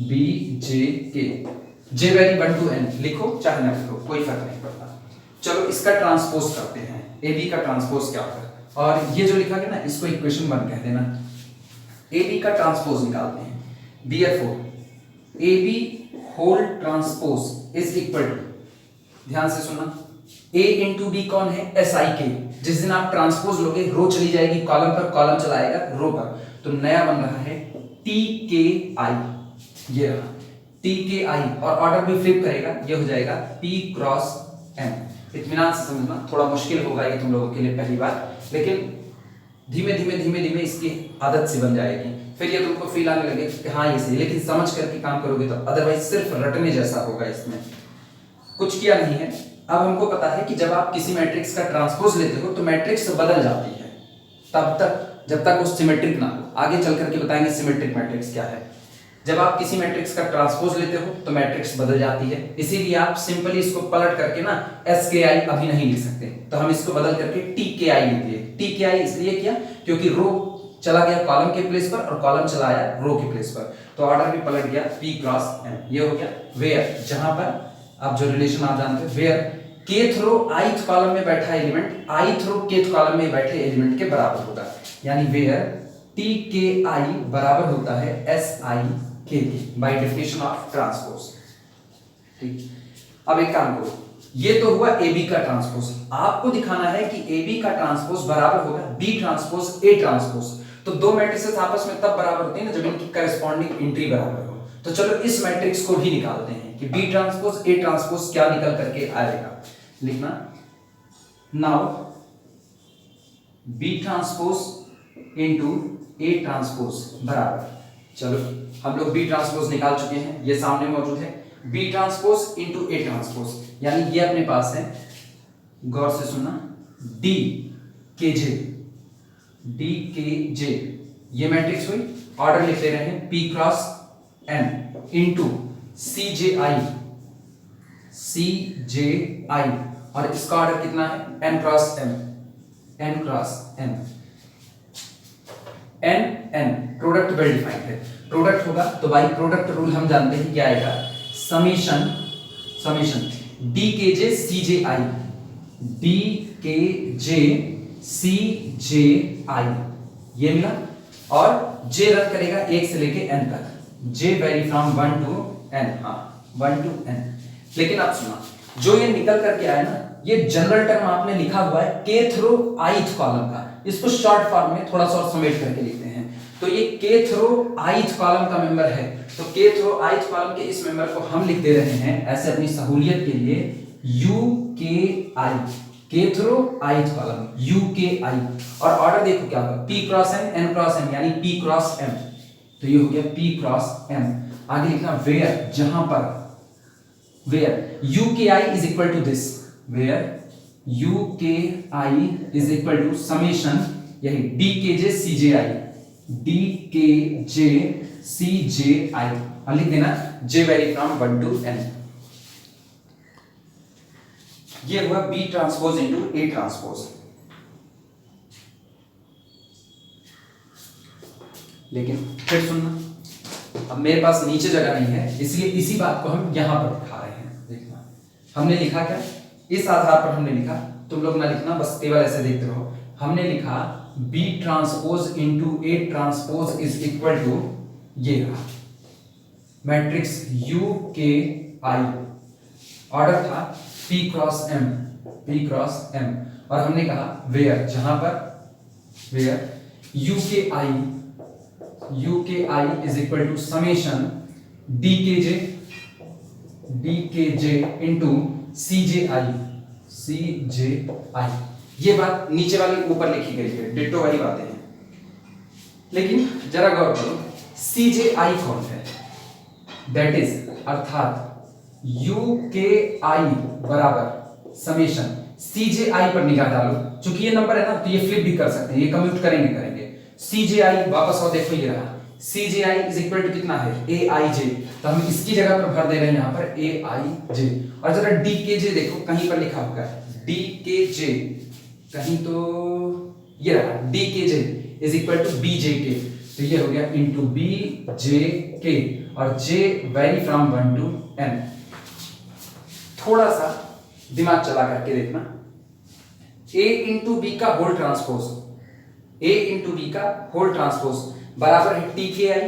BJK, J vary 1 to n लिखो चाहे ना लिखो कोई फर्क नहीं पड़ता। चलो इसका ट्रांसपोज करते हैं, AB का ट्रांसपोज क्या होगा, और ये जो लिखा गया ना इसको इक्वेशन 1 कह देना। AB का ट्रांसपोज निकालते हैं, therefore AB whole transpose is equal to, ध्यान से सुनना, A इंटू बी कौन है, SIK। जिस दिन आप ट्रांसपोज लोगे रो चली जाएगी कॉलम पर, कॉलम चलाएगा रो पर, तो नया बन रहा है TKI, ये रहा TKI और ऑर्डर भी फ्लिप करेगा, ये हो जाएगा P क्रॉस M। इत्मीनान से समझना, थोड़ा मुश्किल होगा ये तुम लोगों के लिए पहली बार, लेकिन धीमे धीमे इसकी आदत सी बन जाएगी, फिर ये तुमको फील आने लगे कि हाँ ये सही, लेकिन समझ करके काम करोगे तो, अदरवाइज सिर्फ रटने जैसा होगा, इसमें कुछ किया नहीं है। अब हमको पता है कि जब आप किसी मैट्रिक्स का ट्रांसपोज लेते हो तो मैट्रिक्स बदल जाती है, तब तक जब तक वो सिमेट्रिक ना हो। आगे चल करके बताएंगे सिमेट्रिक मैट्रिक्स क्या है। जब आप किसी मैट्रिक्स का ट्रांसपोज लेते हो तो मैट्रिक्स बदल जाती है, इसीलिए आप सिंपली इसको पलट करके ना SKI अभी नहीं लिख सकते, तो हम इसको बदल करके TKI लिख दिए। TKI इसलिए किया क्योंकि रो चला गया कॉलम के प्लेस पर और कॉलम चला आया रो के प्लेस पर, तो ऑर्डर भी पलट गया P क्रॉस M। ये हो गया वेयर, जहां पर आप जो रिलेशन आप जानते हैं, where kth row ith column में बैठा element ith row kth column में बैठे एलिमेंट के बराबर होगा, यानी वेयर TKI बराबर होता है SIK by definition of transpose. ठीक, अब एक काम करो, ये तो हुआ AB का ट्रांसपोज, आपको दिखाना है कि AB का ट्रांसपोज बराबर होगा B ट्रांसपोज A ट्रांसपोज। तो दो मैट्रिसेस आपस में तब बराबर होती है ना जब इनकी करस्पॉन्डिंग एंट्री बराबर हो। तो चलो इस मैट्रिक्स को भी निकालते हैं कि B ट्रांसपोज A ट्रांसपोज क्या निकल करके आएगा। लिखना, now B transpose into A transpose बराबर, चलो हम लोग B ट्रांसपोज निकाल चुके हैं, ये सामने मौजूद है, B transpose into A transpose, यानी ये अपने पास है, गौर से सुनना, DKJ ये मैट्रिक्स हुई, ऑर्डर लिख ले रहे हैं P cross N into CJI और इसका ऑर्डर कितना है N cross M N product well defined है, प्रोडक्ट होगा तो बाई प्रोडक्ट रूल हम जानते हैं क्या आएगा, समेशन DKJ CJI ये मिला, और J रन करेगा 1 से लेके N तक, J vary from 1 to N, हाँ 1 to N। लेकिन आप सुना, जो ये निकल करके आया ना, ये जनरल टर्म आपने लिखा हुआ है kth रो ith कॉलम का, इसको शॉर्ट फॉर्म में थोड़ा सा और समेट करके लिखते हैं। तो ये kth रो ith कॉलम का मेंबर है, तो kth रो ith कॉलम के इस मेंबर को हम लिख दे रहे हैं ऐसे अपनी सहूलियत के लिए UKI, kth row ith column UKI, और ऑर्डर देखो क्या होगा P cross M N cross M, यानी P क्रॉस M, तो ये हो गया P क्रॉस M। आगे लिखना वेयर, जहां पर where UKI is equal to this, where UKI is equal to summation, यही DKJ CJI, और लिख देना J vary from 1 to N। ये हुआ B transpose into A transpose. लेकिन फिर सुनना, अब मेरे पास नीचे जगह नहीं है, इसलिए इसी बात को हम यहां पर दिखा रहे हैं। देखना, हमने लिखा क्या, इस आधार पर हमने लिखा, तुम लोग ना लिखना, बस केवल ऐसे देखते रहो। हमने लिखा B transpose into A transpose is equal to ये रहा मैट्रिक्स UKI, ऑर्डर था P क्रॉस M, और हमने कहा वेयर, जहां पर where UKI is equal to summation DKJ into CJI। ये बात नीचे वाली ऊपर लिखी गई है, डिट्टो वाली बातें हैं, लेकिन जरा गौर करो CJI कौन है, दैट इज अर्थात UKI बराबर समेशन CJI पर निगाह डालो, चूंकि ये नंबर है ना तो ये फ्लिप भी कर सकते हैं, ये कम्यूट करेंगे। CJI वापस आओ, देखो ये रहा CJI इज इक्वल टू कितना है AIJ, तो हम इसकी जगह पर भर दे रहे हैं यहाँ पर AIJ। और जरा DKJ देखो, कहीं पर लिखा होगा DKJ, कहीं तो ये रहा DKJ is equal to BJK, तो ये हो गया इनटू BJK, और J vary from 1 to N। थोड़ा सा दिमाग चला करके देखना, A इंटू B का whole transpose, A into B का होल ट्रांसपोज बराबर है TKI,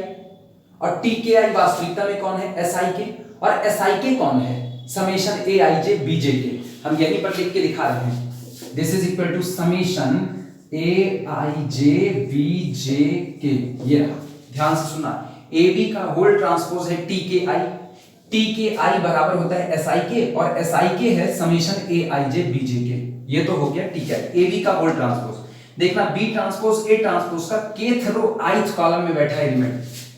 और TKI वास्तविकता में कौन है SIK, और SIK कौन है समेशन AIJ BJK। हम यहीं पर लिख के दिखा रहे हैं, this is equal to summation AIJ BJK। ये रहा, ध्यान से सुनना, AB का होल ट्रांसपोज है TKI बराबर होता है SIK, और SIK है समेशन AIJ BJK। ये तो हो गया TKI, AB का होल ट्रांसपोज। देखना B ट्रांसपोज A ट्रांसपोज का kth रो ith कॉलम में बैठा element,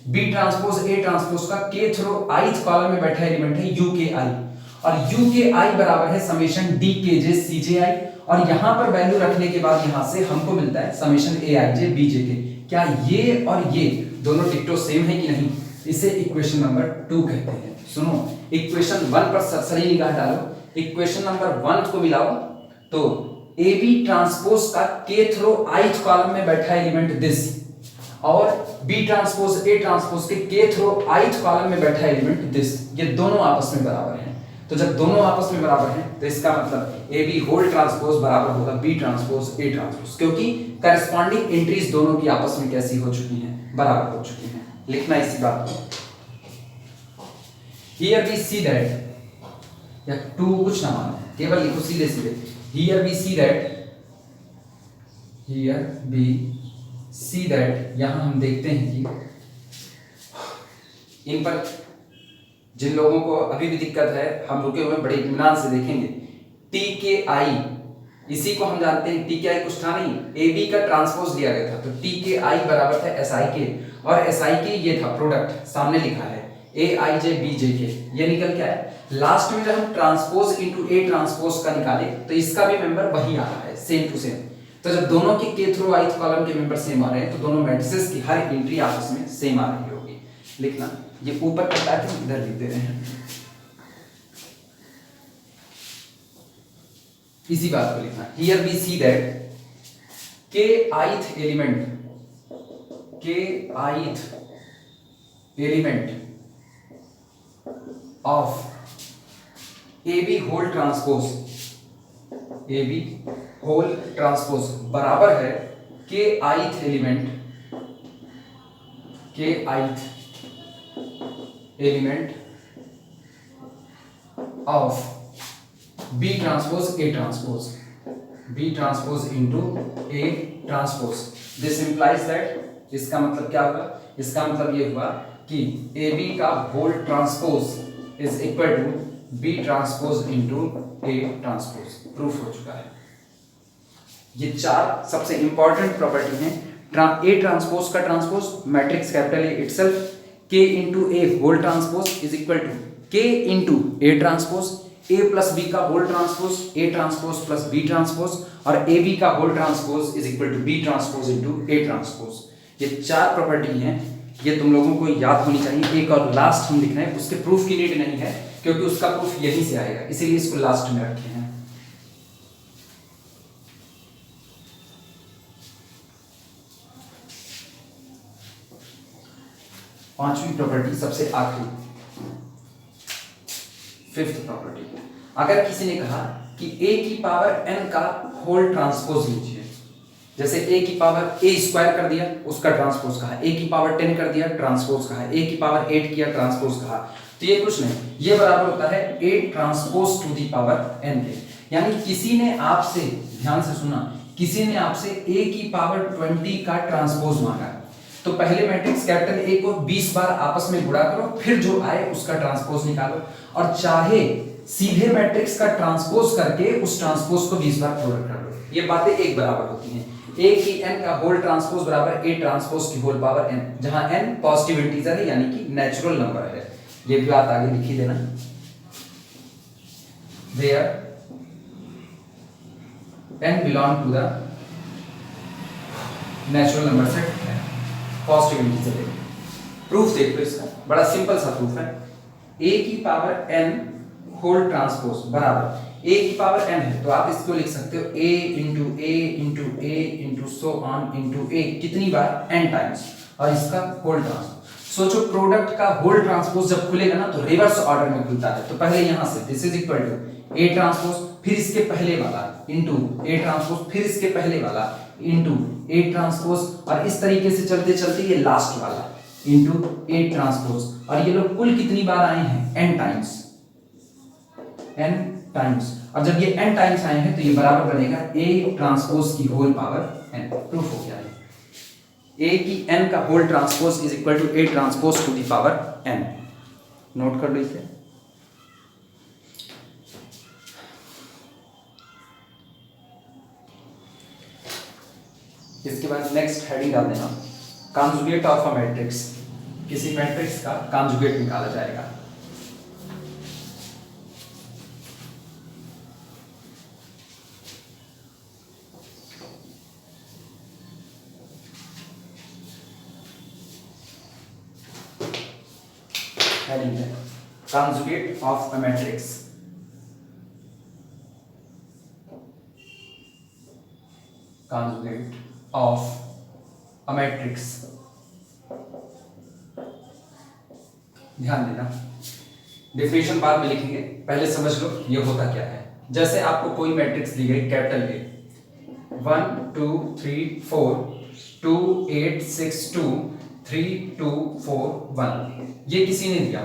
B transpose A transpose का kth रो ith कॉलम में बैठा एलिमेंट है UKI, और UKI बराबर है समेशन DKJ CJI, और यहां पर वैल्यू रखने के बाद यहां से हमको मिलता है समेशन AIJ BJK। क्या ये और ये दोनों डिक्टो सेम है कि नहीं? इसे इक्वेशन नंबर 2 कहते हैं। सुनो, इक्वेशन 1 पर सरसरी निगाह डालो। इक्वेशन नंबर 1 को मिलाओ तो ए बी ट्रांसपोज का केथ रो ith कॉलम में बैठा एलिमेंट दिस, और बी ट्रांसपोज ए ट्रांसपोज के केथ रो ith कॉलम में बैठा एलिमेंट दिस, ये दोनों आपस में बराबर हैं। तो जब दोनों आपस में बराबर हैं तो इसका मतलब ए बी होल ट्रांसपोज बराबर होगा बी ट्रांसपोज ए ट्रांसपोज, क्योंकि करस्पॉन्डिंग एंट्रीज दोनों की आपस में कैसी हो चुकी हैं, बराबर हो चुकी हैं। लिखना इसी बात को। हियर वी सी दैट, या टू कुछ ना मानो, केवल लिखो सीधे सीधे। हियर वी सी दैट, यहां हम देखते हैं कि इन पर जिन लोगों को अभी भी दिक्कत है, हम रुके हुए बड़े इत्मीनान से देखेंगे। टी के आई, इसी को हम जानते हैं, टी के आई कुछ था नहीं, ए बी का ट्रांसपोज लिया गया था, तो टी के आई बराबर था एस आई के, और एस आई के ये था प्रोडक्ट, सामने लिखा है A I J B J के, ये निकल क्या है लास्ट में जब हम ट्रांसपोज इनटू ए ट्रांसपोज का निकाले तो इसका भी मेंबर वही आ रहा है, सेम टू सेम। तो जब दोनों के k थ्रू ith कॉलम के मेंबर सेम आ रहे हैं तो दोनों मैट्रिसेस की हर एंट्री आपस में सेम आ रही होगी। लिखना, ये ऊपर का पैटर्न इधर लिख दे रहे हैं, इसी बात को लिखना। Here we see that k ith element of AB whole transpose, AB whole transpose बराबर है k ith element of B transpose A transpose, B transpose into A transpose. This implies that, इसका मतलब क्या हुआ, इसका मतलब ये हुआ कि AB का whole transpose is equal to B transpose into A transpose. Proof हो चुका है। ये चार सबसे इंपॉर्टेंट प्रॉपर्टी हैं। A ट्रांसपोज का transpose matrix capital A itself, K into A whole transpose is equal to K into A transpose, A plus B का whole transpose A transpose plus B transpose, और AB का whole transpose is equal to B transpose into A transpose. ये चार property हैं, ये तुम लोगों को याद होनी चाहिए। एक और लास्ट हम लिख रहे हैं, उसके प्रूफ की नीड नहीं है क्योंकि उसका प्रूफ यहीं से आएगा, इसीलिए इसको लास्ट में रखे हैं। पांचवी प्रॉपर्टी सबसे आखिरी, फिफ्थ प्रॉपर्टी। अगर किसी ने कहा कि a की पावर n का होल ट्रांसपोज लीजिए, जैसे a की पावर a स्क्वायर कर दिया, उसका ट्रांसपोज कहा, a की पावर 10 कर दिया, ट्रांसपोज कहा, a की पावर 8 किया, ट्रांसपोज कहा, तो ये कुछ नहीं, ये बराबर होता है a transpose to the power n के। यानी किसी ने आपसे, ध्यान से सुना, किसी ने आपसे a की पावर 20 का ट्रांसपोज मांगा, तो पहले मैट्रिक्स कैपिटल A को 20 बार आपस में गुणा करो, फिर जो आए उसका ट्रांसपोज निकालो, और चाहे सीधे मैट्रिक्स का ट्रांसपोज करके उस ट्रांसपोज को 20 बार प्रोडक्ट कर लो, ये बातें एक बराबर होती हैं। A की n का होल ट्रांसपोज बराबर A ट्रांसपोज की होल पावर n, जहां n पॉजिटिव इंटीजर है यानी कि नेचुरल नंबर है। ये भी बात आगे लिखी देना, where n belong to the natural number set है, पॉजिटिव इंटीजर है। प्रूफ देख लो इसका, बड़ा सिंपल सा प्रूफ है। a की पावर n होल ट्रांसपोज बराबर a की पावर n है, तो आप इसको लिख सकते हो a into a into a into so on into a, कितनी बार n टाइम्स, और इसका होल ट्रांसपोज। सोचो प्रोडक्ट का होल ट्रांसपोज जब खुलेगा ना तो रिवर्स ऑर्डर में खुलता है, तो पहले यहां से this is equal to a transpose, फिर इसके पहले वाला इंटू a ट्रांसपोज, फिर इसके पहले वाला इंटू a ट्रांसपोज, और इस तरीके से चलते चलते ये लास्ट वाला इंटू a ट्रांसपोज, और ये लोग कुल कितनी बार आए हैं n टाइम्स, n टाइम्स, और जब ये n टाइम्स आए हैं तो ये बराबर बनेगा a ट्रांसपोज की होल पावर n। प्रूफ हो गया है, a की n का whole transpose is equal to a transpose to the power n। Note कर लो इसे। इसके बाद नेक्स्ट हेडिंग डाल देना, कॉन्जुगेट ऑफ अ मैट्रिक्स। किसी मैट्रिक्स का कॉन्जुगेट निकाला जाएगा। हेडिंग है conjugate of a matrix. Conjugate of a matrix. ध्यान देना, डेफिनेशन बाद में लिखेंगे, पहले समझ लो ये होता क्या है। जैसे आपको कोई मैट्रिक्स दी गई कैपिटल ए 1 2 3 4 2 8 6 2 3 2 4 1, ये किसी ने दिया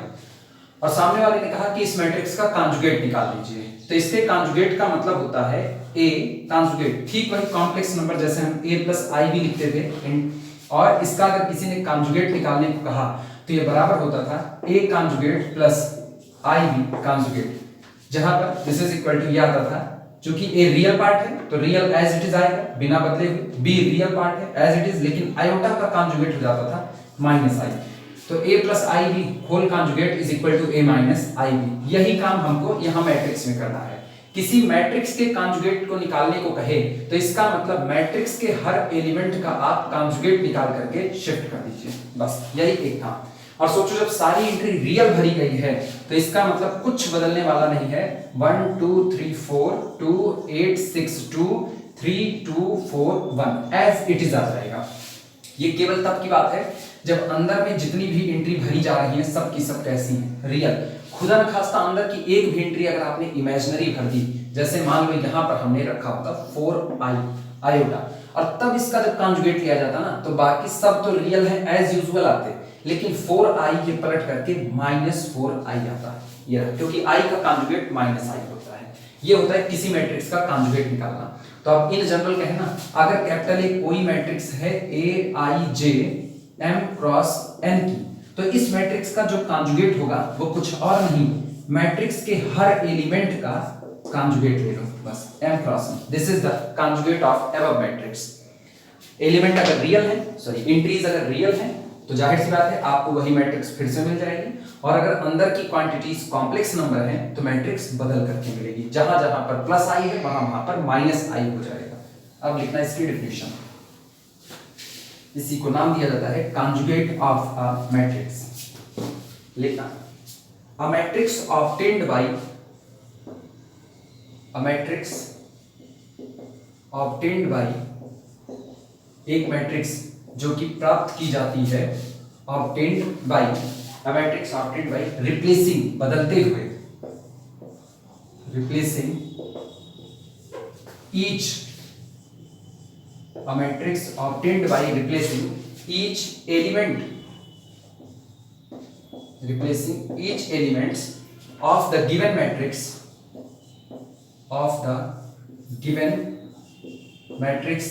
और सामने वाले ने कहा कि इस मैट्रिक्स का कॉन्जुगेट निकाल दीजिए। तो इसके कॉन्जुगेट का मतलब होता है ए कॉन्जुगेट, ठीक वही कॉम्प्लेक्स नंबर जैसे हम a प्लस आई भी लिखते थे, और इसका अगर किसी ने कॉन्जुगेट निकालने को कहा तो ये बराबर होता था a conjugate plus I B conjugate, जहां पर दिस इज इक्वल टू ये आता था, क्योंकि a रियल पार्ट है तो रियल एज इट इज आएगा बिना बदले हुए, b रियल पार्ट है एज इट इज, लेकिन आयोटा का कॉन्जुगेट हो जाता था माइनस आई, तो a plus I B whole conjugate is equal to a minus I B. यही काम हमको यहाँ मैट्रिक्स में करना है। किसी मैट्रिक्स के कॉन्जुगेट को निकालने को कहे तो इसका मतलब मैट्रिक्स के हर एलिमेंट का आप कॉन्जुगेट निकाल करके शिफ्ट कर दीजिए, बस यही एक काम। और सोचो जब सारी एंट्री रियल भरी गई है तो इसका मतलब कुछ बदलने वाला नहीं है, 1 2 3 4 2 8 6 2 3 2 4 1 एज इट इज आ जाएगा। ये केवल तब की बात है जब अंदर में जितनी भी एंट्री भरी जा रही है सब की सब कैसी हैं, रियल। खुदा न खास्ता अंदर की एक भी एंट्री अगर आपने इमेजिनरी भर दी, जैसे मान लो यहाँ पर हमने रखा होता 4i आयोटा, और तब इसका जब कॉन्जुगेट लिया जाता ना तो बाकी सब तो रियल है एज यूजुअल आते, लेकिन 4i ये पलट करके -4i आता है, ये क्योंकि i का कॉन्जुगेट -i होता है। ये होता है किसी मैट्रिक्स का कॉन्जुगेट निकालना। तो अब इन जनरल कहना, अगर कैपिटल ए कोई मैट्रिक्स है a i j m cross n की, तो इस मैट्रिक्स का जो कॉन्जुगेट होगा वो कुछ और नहीं, मैट्रिक्स के हर एलिमेंट का कॉन्जुगेट ले लो, बस m cross n, this is the conjugate of above matrix. Element अगर रियल है, सॉरी एंट्रीज अगर रियल है तो जाहिर सी बात है आपको वही मैट्रिक्स फिर से मिल जाएगी, और अगर अंदर की क्वांटिटीज कॉम्प्लेक्स नंबर है तो मैट्रिक्स बदल करके मिलेगी, जहां जहां पर प्लस आई है वहां पर माइनस आई हो जाएगा। अब लिखना इसकी डेफिनेशन, इसी को नाम दिया जाता है कॉन्जुगेट ऑफ अ मैट्रिक्स। लिखना, a matrix obtained by, a matrix obtained by, एक मैट्रिक्स जो कि प्राप्त की जाती है, obtained by, a matrix obtained by replacing, बदलते हुए, replacing each, a matrix obtained by replacing each element, replacing each elements of the given matrix, of the given matrix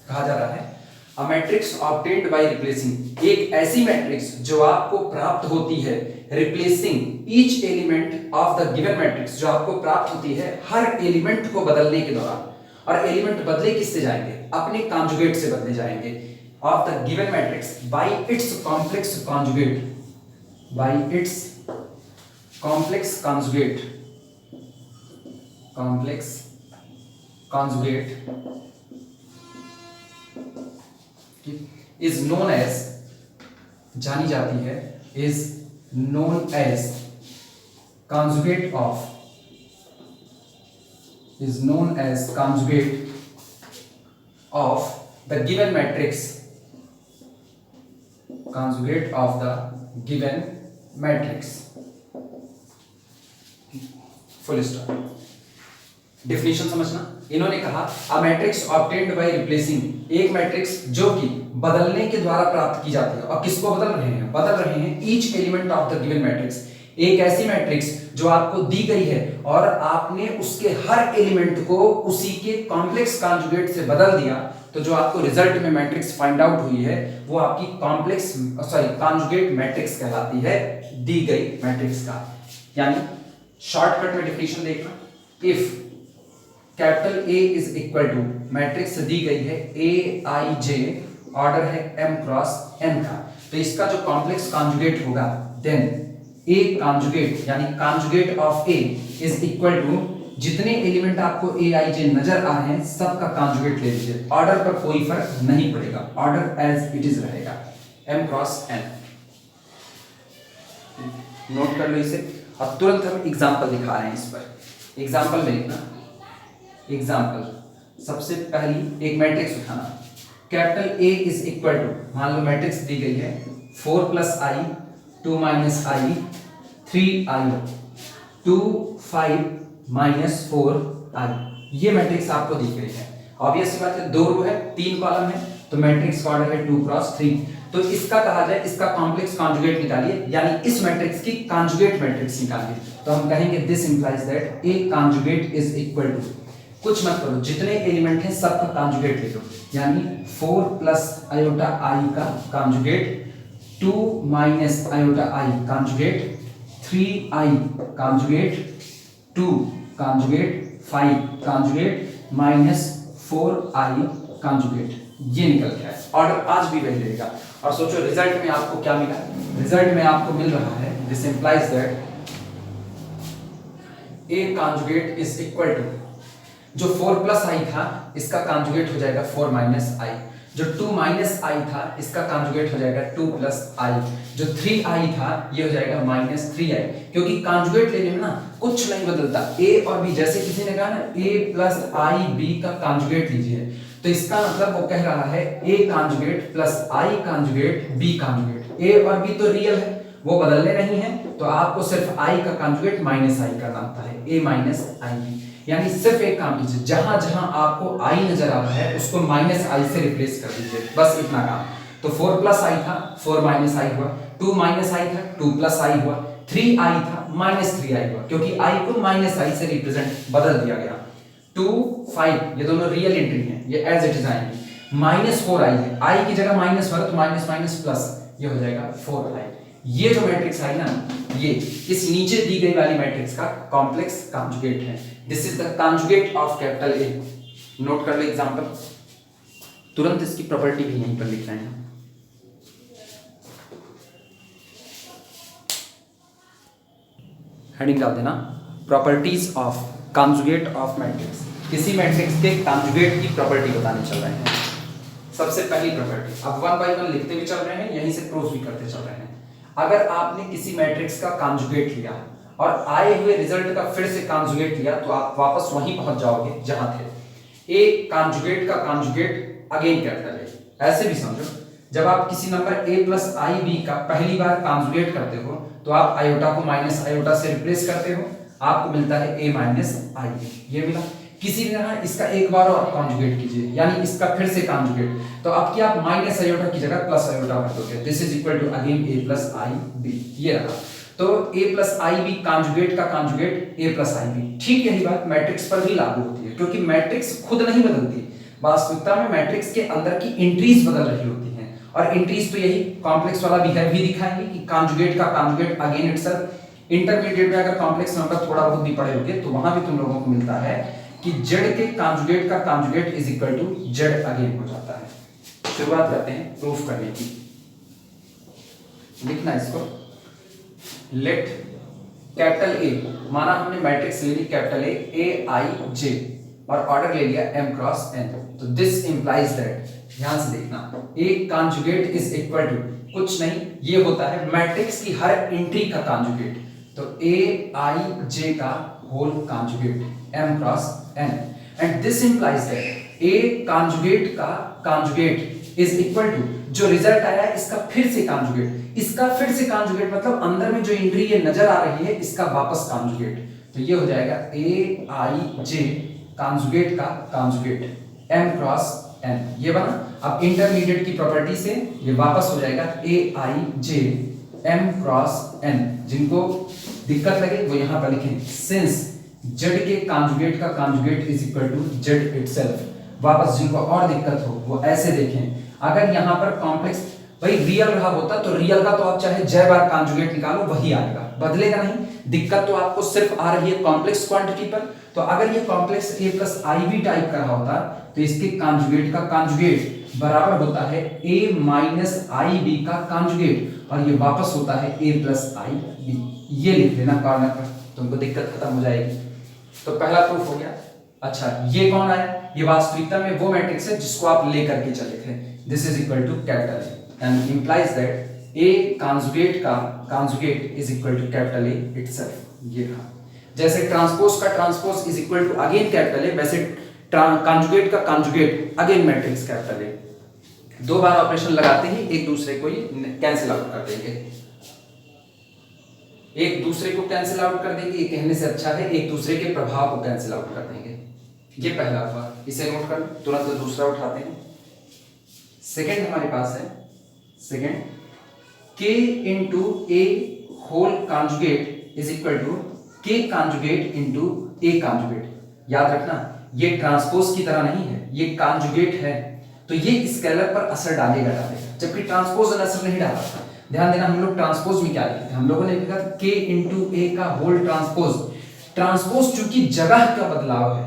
कहा जा रहा है a matrix obtained by replacing, एक ऐसी matrix जो आपको प्राप्त होती है replacing each element of the given matrix, जो आपको प्राप्त होती है हर एलिमेंट को बदलने के दौरान, और एलिमेंट बदले किससे जाएंगे, अपने कॉन्जुगेट से बदले जाएंगे, of the given matrix by its complex conjugate, by its complex conjugate, complex conjugate is known as, जानी जाती है, is known as conjugate of, is known as conjugate of the given matrix, conjugate of the given matrix, full stop। Definition समझना, इन्होंने कहा अ matrix obtained by replacing, एक matrix जो कि बदलने के द्वारा प्राप्त की जाती है, और किसको बदल रहे हैं, बदल रहे हैं each element of the given matrix, एक ऐसी मैट्रिक्स जो आपको दी गई है और आपने उसके हर एलिमेंट को उसी के कॉम्प्लेक्स कॉन्जुगेट से बदल दिया, तो जो आपको रिजल्ट में मैट्रिक्स फाइंड आउट हुई है वो आपकी कॉम्प्लेक्स सॉरी कॉन्जुगेट मैट्रिक्स कहलाती है, दी गई मैट्रिक्स का। यानी शॉर्टकट में डेफिनेशन देखना, if capital A is equal to, matrix दी गई है A I J, ऑर्डर है m क्रॉस n का, तो इसका जो कॉम्प्लेक्स कॉन्जुगेट होगा देन A कॉन्जुगेट यानी conjugate of A is equal to, जितने एलिमेंट आपको A I J नजर आ रहे हैं सबका कॉन्जुगेट ले लीजिए, ऑर्डर पर कोई फर्क नहीं पड़ेगा, ऑर्डर एज इट इज रहेगा, m क्रॉस n। नोट कर लो इसे और तुरंत हम एग्जाम्पल दिखा रहे हैं इस पर। एग्जाम्पल में लिखना, एग्जाम्पल सबसे पहली एक मैट्रिक्स उठाना, capital A is equal to, मान लो मैट्रिक्स दी गई है 4 plus I 2 minus I 3 I 2 5 minus 4 I. ये मैट्रिक्स आपको दी गई है। ऑब्वियस सी बात है, 2 रो है 3 कॉलम है, तो मैट्रिक्स का ऑर्डर है 2 क्रॉस 3। तो इसका कहा जाए इसका कॉम्प्लेक्स कॉन्जुगेट निकालिए, यानी इस मैट्रिक्स की कॉन्जुगेट मैट्रिक्स निकालिए। तो हम कहेंगे this implies that A conjugate is equal to, कुछ मत करो, जितने एलिमेंट हैं सबका कॉन्जुगेट ले लो, यानी 4 प्लस आयोटा आई का कॉन्जुगेट, 2 माइनस आयोटा आई कॉन्जुगेट, 3 आई कॉन्जुगेट, 2 कॉन्जुगेट, 5 कॉन्जुगेट माइनस 4 आई कॉन्जुगेट। ये निकल गया है। ऑर्डर आज भी वही रहेगा। और सोचो रिजल्ट में आपको क्या मिला, रिजल्ट में आपको मिल रहा है this implies that A conjugate is equal to, जो 4 प्लस आई था इसका कॉन्जुगेट हो जाएगा 4 माइनस आई, जो 2 माइनस आई था इसका कॉन्जुगेट हो जाएगा 2 प्लस आई, जो 3 आई था ये हो जाएगा माइनस 3 आई। क्योंकि कॉन्जुगेट लेने में ना कुछ नहीं बदलता, ए और बी, जैसे किसी ने कहा ना ए प्लस आई बी का कॉन्जुगेट लीजिए, तो इसका मतलब वो कह रहा है A conjugate plus I conjugate B conjugate. A और बी तो रियल है, वो बदलने नहीं है, तो आपको सिर्फ आई का कॉन्जुगेट माइनस आई करना होता है, ए माइनस आई बी। यानी सिर्फ एक काम कीजिए, जहां जहां आपको आई नजर आ रहा है उसको माइनस आई से रिप्लेस कर दीजिए, बस इतना काम। तो 4 प्लस आई था 4 माइनस आई हुआ, 2 माइनस आई था 2 प्लस आई हुआ, 3 आई था माइनस 3 आई हुआ, क्योंकि आई को माइनस आई से रिप्रेजेंट बदल दिया गया। 2 5 ये दोनों रियल एंट्री हैं, ये एज इट इज आएंगी। माइनस 4 आई है, आई की जगह माइनस हो रहा तो माइनस माइनस प्लस, ये हो जाएगा 4 आई। ये जो मैट्रिक्स आई ना, ये इस नीचे दी गई वाली मैट्रिक्स का कॉम्प्लेक्स कॉन्जुगेट है। This is the conjugate of capital A. Note कर लो एग्जांपल, तुरंत इसकी प्रॉपर्टी भी यहीं पर लिख रहे हैं। हेडिंग डाल देना, properties of conjugate of matrix. किसी मैट्रिक्स के कॉन्जुगेट की प्रॉपर्टी बताने चल रहे हैं। सबसे पहली प्रॉपर्टी, अब 1 बाय 1 लिखते भी चल रहे हैं, यहीं से प्रूफ भी करते चल रहे हैं। अगर आपने किसी मैट्रिक्स का कॉन्जुगेट लिया और आए हुए रिजल्ट का फिर से कॉन्जुगेट लिया, तो आप वापस वहीं पहुंच जाओगे जहां थे। ए कॉन्जुगेट का कॉन्जुगेट अगेन कैपिटल ए। ऐसे भी समझो, जब आप किसी number A plus I B का पहली बार कॉन्जुगेट करते हो, तो आप आयोटा को माइनस आयोटा से रिप्लेस करते हो, आपको मिलता है ए माइनस आई बी। ये मिला। किसी भी तरह इसका एक बार और कॉन्जुगेट कीजिए, यानी इसका फिर से कॉन्जुगेट, तो अब क्या आप माइनस आयोटा की जगह प्लस आयोटा भर दोगे। This is equal to again A plus I B. ये रहा, तो A plus I B conjugate का conjugate A plus I B. ठीक यही बात मैट्रिक्स पर भी लागू होती है, क्योंकि मैट्रिक्स खुद नहीं बदलती, वास्तविकता में मैट्रिक्स के अंदर की एंट्रीज बदल रही होती हैं। और एंट्रीज तो यही कॉम्प्लेक्स वाला बिहेव भी दिखाएंगे कि कॉन्जुगेट का कॉन्जुगेट अगेन इटसेल्फ। इंटरमीडिएट में अगर कॉम्प्लेक्स नंबर थोड़ा बहुत भी पढ़े होगे तो वहां भी तुम लोगों को मिलता है कि z के कॉन्जुगेट का conjugate is equal to z again हो जाता है। शुरुआत करते हैं प्रूफ करने की। लिखना इसको, लेट कैपिटल ए, माना हमने मैट्रिक्स ले ली कैपिटल ए आई जे और ऑर्डर ले लिया m क्रॉस n, तो दिस इंप्लाइज दैट, ध्यान से देखना, A conjugate is equal to कुछ नहीं, ये होता है मैट्रिक्स की हर एंट्री का कॉन्जुगेट। तो ए आई जे का whole conjugate m cross n, and this implies that A conjugate का कॉन्जुगेट इज इक्वल टू जो रिजल्ट आया इसका फिर से कॉन्जुगेट। इसका फिर से कॉन्जुगेट मतलब अंदर में जो एंट्री ये नजर आ रही है इसका वापस कॉन्जुगेट, तो ये हो जाएगा ए आई जे कॉन्जुगेट का कॉन्जुगेट m क्रॉस n। ये बना। अब इंटरमीडिएट की प्रॉपर्टी से ये वापस हो जाएगा A I J m cross n। जिनको दिक्कत लगे वो यहां पर लिखें, सिंस z के कॉन्जुगेट का conjugate is equal to z itself. वापस जिनको और दिक्कत हो वो ऐसे देखें, अगर यहां पर कॉम्प्लेक्स भाई रियल रहा होता तो रियल का तो आप चाहे जय बार कॉन्जुगेट निकालो वही आएगा, बदलेगा नहीं। दिक्कत तो आपको सिर्फ आ रही है कॉम्प्लेक्स क्वांटिटी पर। तो अगर ये complex a plus I B type का रहा होता तो इसके कॉन्जुगेट का कॉन्जुगेट बराबर होता है a माइनस आई बी का कॉन्जुगेट, और ये वापस होता है a प्लस आई बी। ये लिख लेना कॉर्नर पर, तुमको दिक्कत खत्म हो जाएगी। तो पहला प्रूफ हो गया। अच्छा, ये कौन आया? ये वास्तविकता में वो मैट्रिक्स है जिसको आप लेकर के चले थे। This is equal to capital A and implies that A conjugate का conjugate is equal to capital A itself. ये रहा, जैसे ट्रांसपोज का transpose is equal to again capital A, वैसे कॉन्जुगेट का conjugate again matrix capital A. दो बार operation लगाते ही एक दूसरे को कैंसिल आउट कर देंगे, एक दूसरे को कैंसिल आउट कर देंगे। ये कहने से अच्छा है एक दूसरे के प्रभाव को कैंसिल आउट कर देंगे। ये पहला हुआ, इसे नोट कर, तुरंत दूसरा उठाते हैं। सेकंड हमारे पास है, second k into A whole conjugate is equal to k conjugate into A conjugate. याद रखना ये ट्रांसपोज की तरह नहीं है, ये कॉन्जुगेट है, तो ये स्केलर पर असर डालेगा, जबकि ट्रांसपोज ने असर नहीं डाला था। ध्यान देना, हम लोग ट्रांसपोज में क्या लिखे थे, हम लोगों ने लिखा था k इंटू ए का होल ट्रांसपोज। ट्रांसपोज चूंकि जगह का बदलाव है,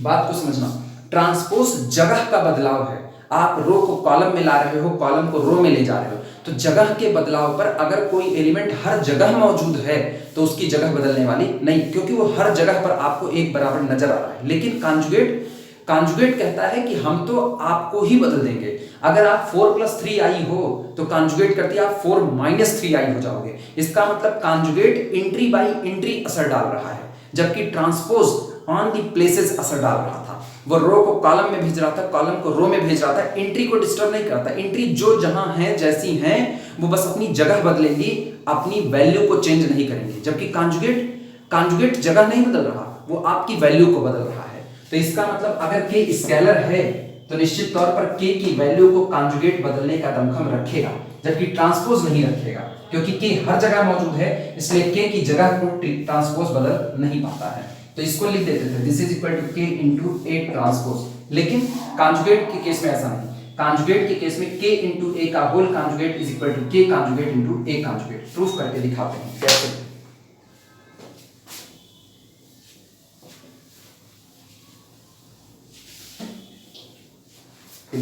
बात को समझना, ट्रांसपोज जगह का बदलाव है। आप रो को कॉलम में ला रहे हो, कॉलम को रो में ले जा रहे हो, तो जगह के बदलाव पर अगर कोई एलिमेंट हर जगह मौजूद है तो उसकी जगह बदलने वाली नहीं, क्योंकि वो हर जगह पर आपको एक बराबर नजर आ रहा है। लेकिन कॉन्जुगेट कहता है कि हम तो आपको ही बदल देंगे। अगर आप 4+3i हो तो कॉन्जुगेट करती है आप 4-3i हो जाओगे। इसका मतलब कॉन्जुगेट एंट्री बाय एंट्री असर डाल रहा है, जबकि ट्रांसपोज ऑन दी प्लेसेस असर डाल रहा था। वो रो को कॉलम में भेज रहा था, कॉलम को रो में भेज रहा था, एंट्री को डिस्टर्ब नहीं करता। एंट्री जो जहां है जैसी हैं वो बस अपनी जगह बदलेंगी, अपनी वैल्यू को चेंज नहीं करेंगे। जबकि कॉन्जुगेट जगह नहीं बदल रहा, वो आपकी वैल्यू को बदल रहा है। तो इसका मतलब अगर k स्केलर है तो निश्चित तौर पर k की वैल्यू को कॉन्जुगेट बदलने का दमखम रखेगा, जबकि ट्रांसपोज नहीं रखेगा, क्योंकि k हर जगह मौजूद है, इसलिए k की जगह को ट्रांसपोज बदल नहीं पाता है। तो इसको लिख देते थे this is equal to k into A transpose. लेकिन कॉन्जुगेट के केस में ऐसा नहीं, कॉन्जुगेट के केस में k इंटू ए का whole conjugate is equal to k conjugate into A conjugate. Proof करके दिखाते हैं कैसे।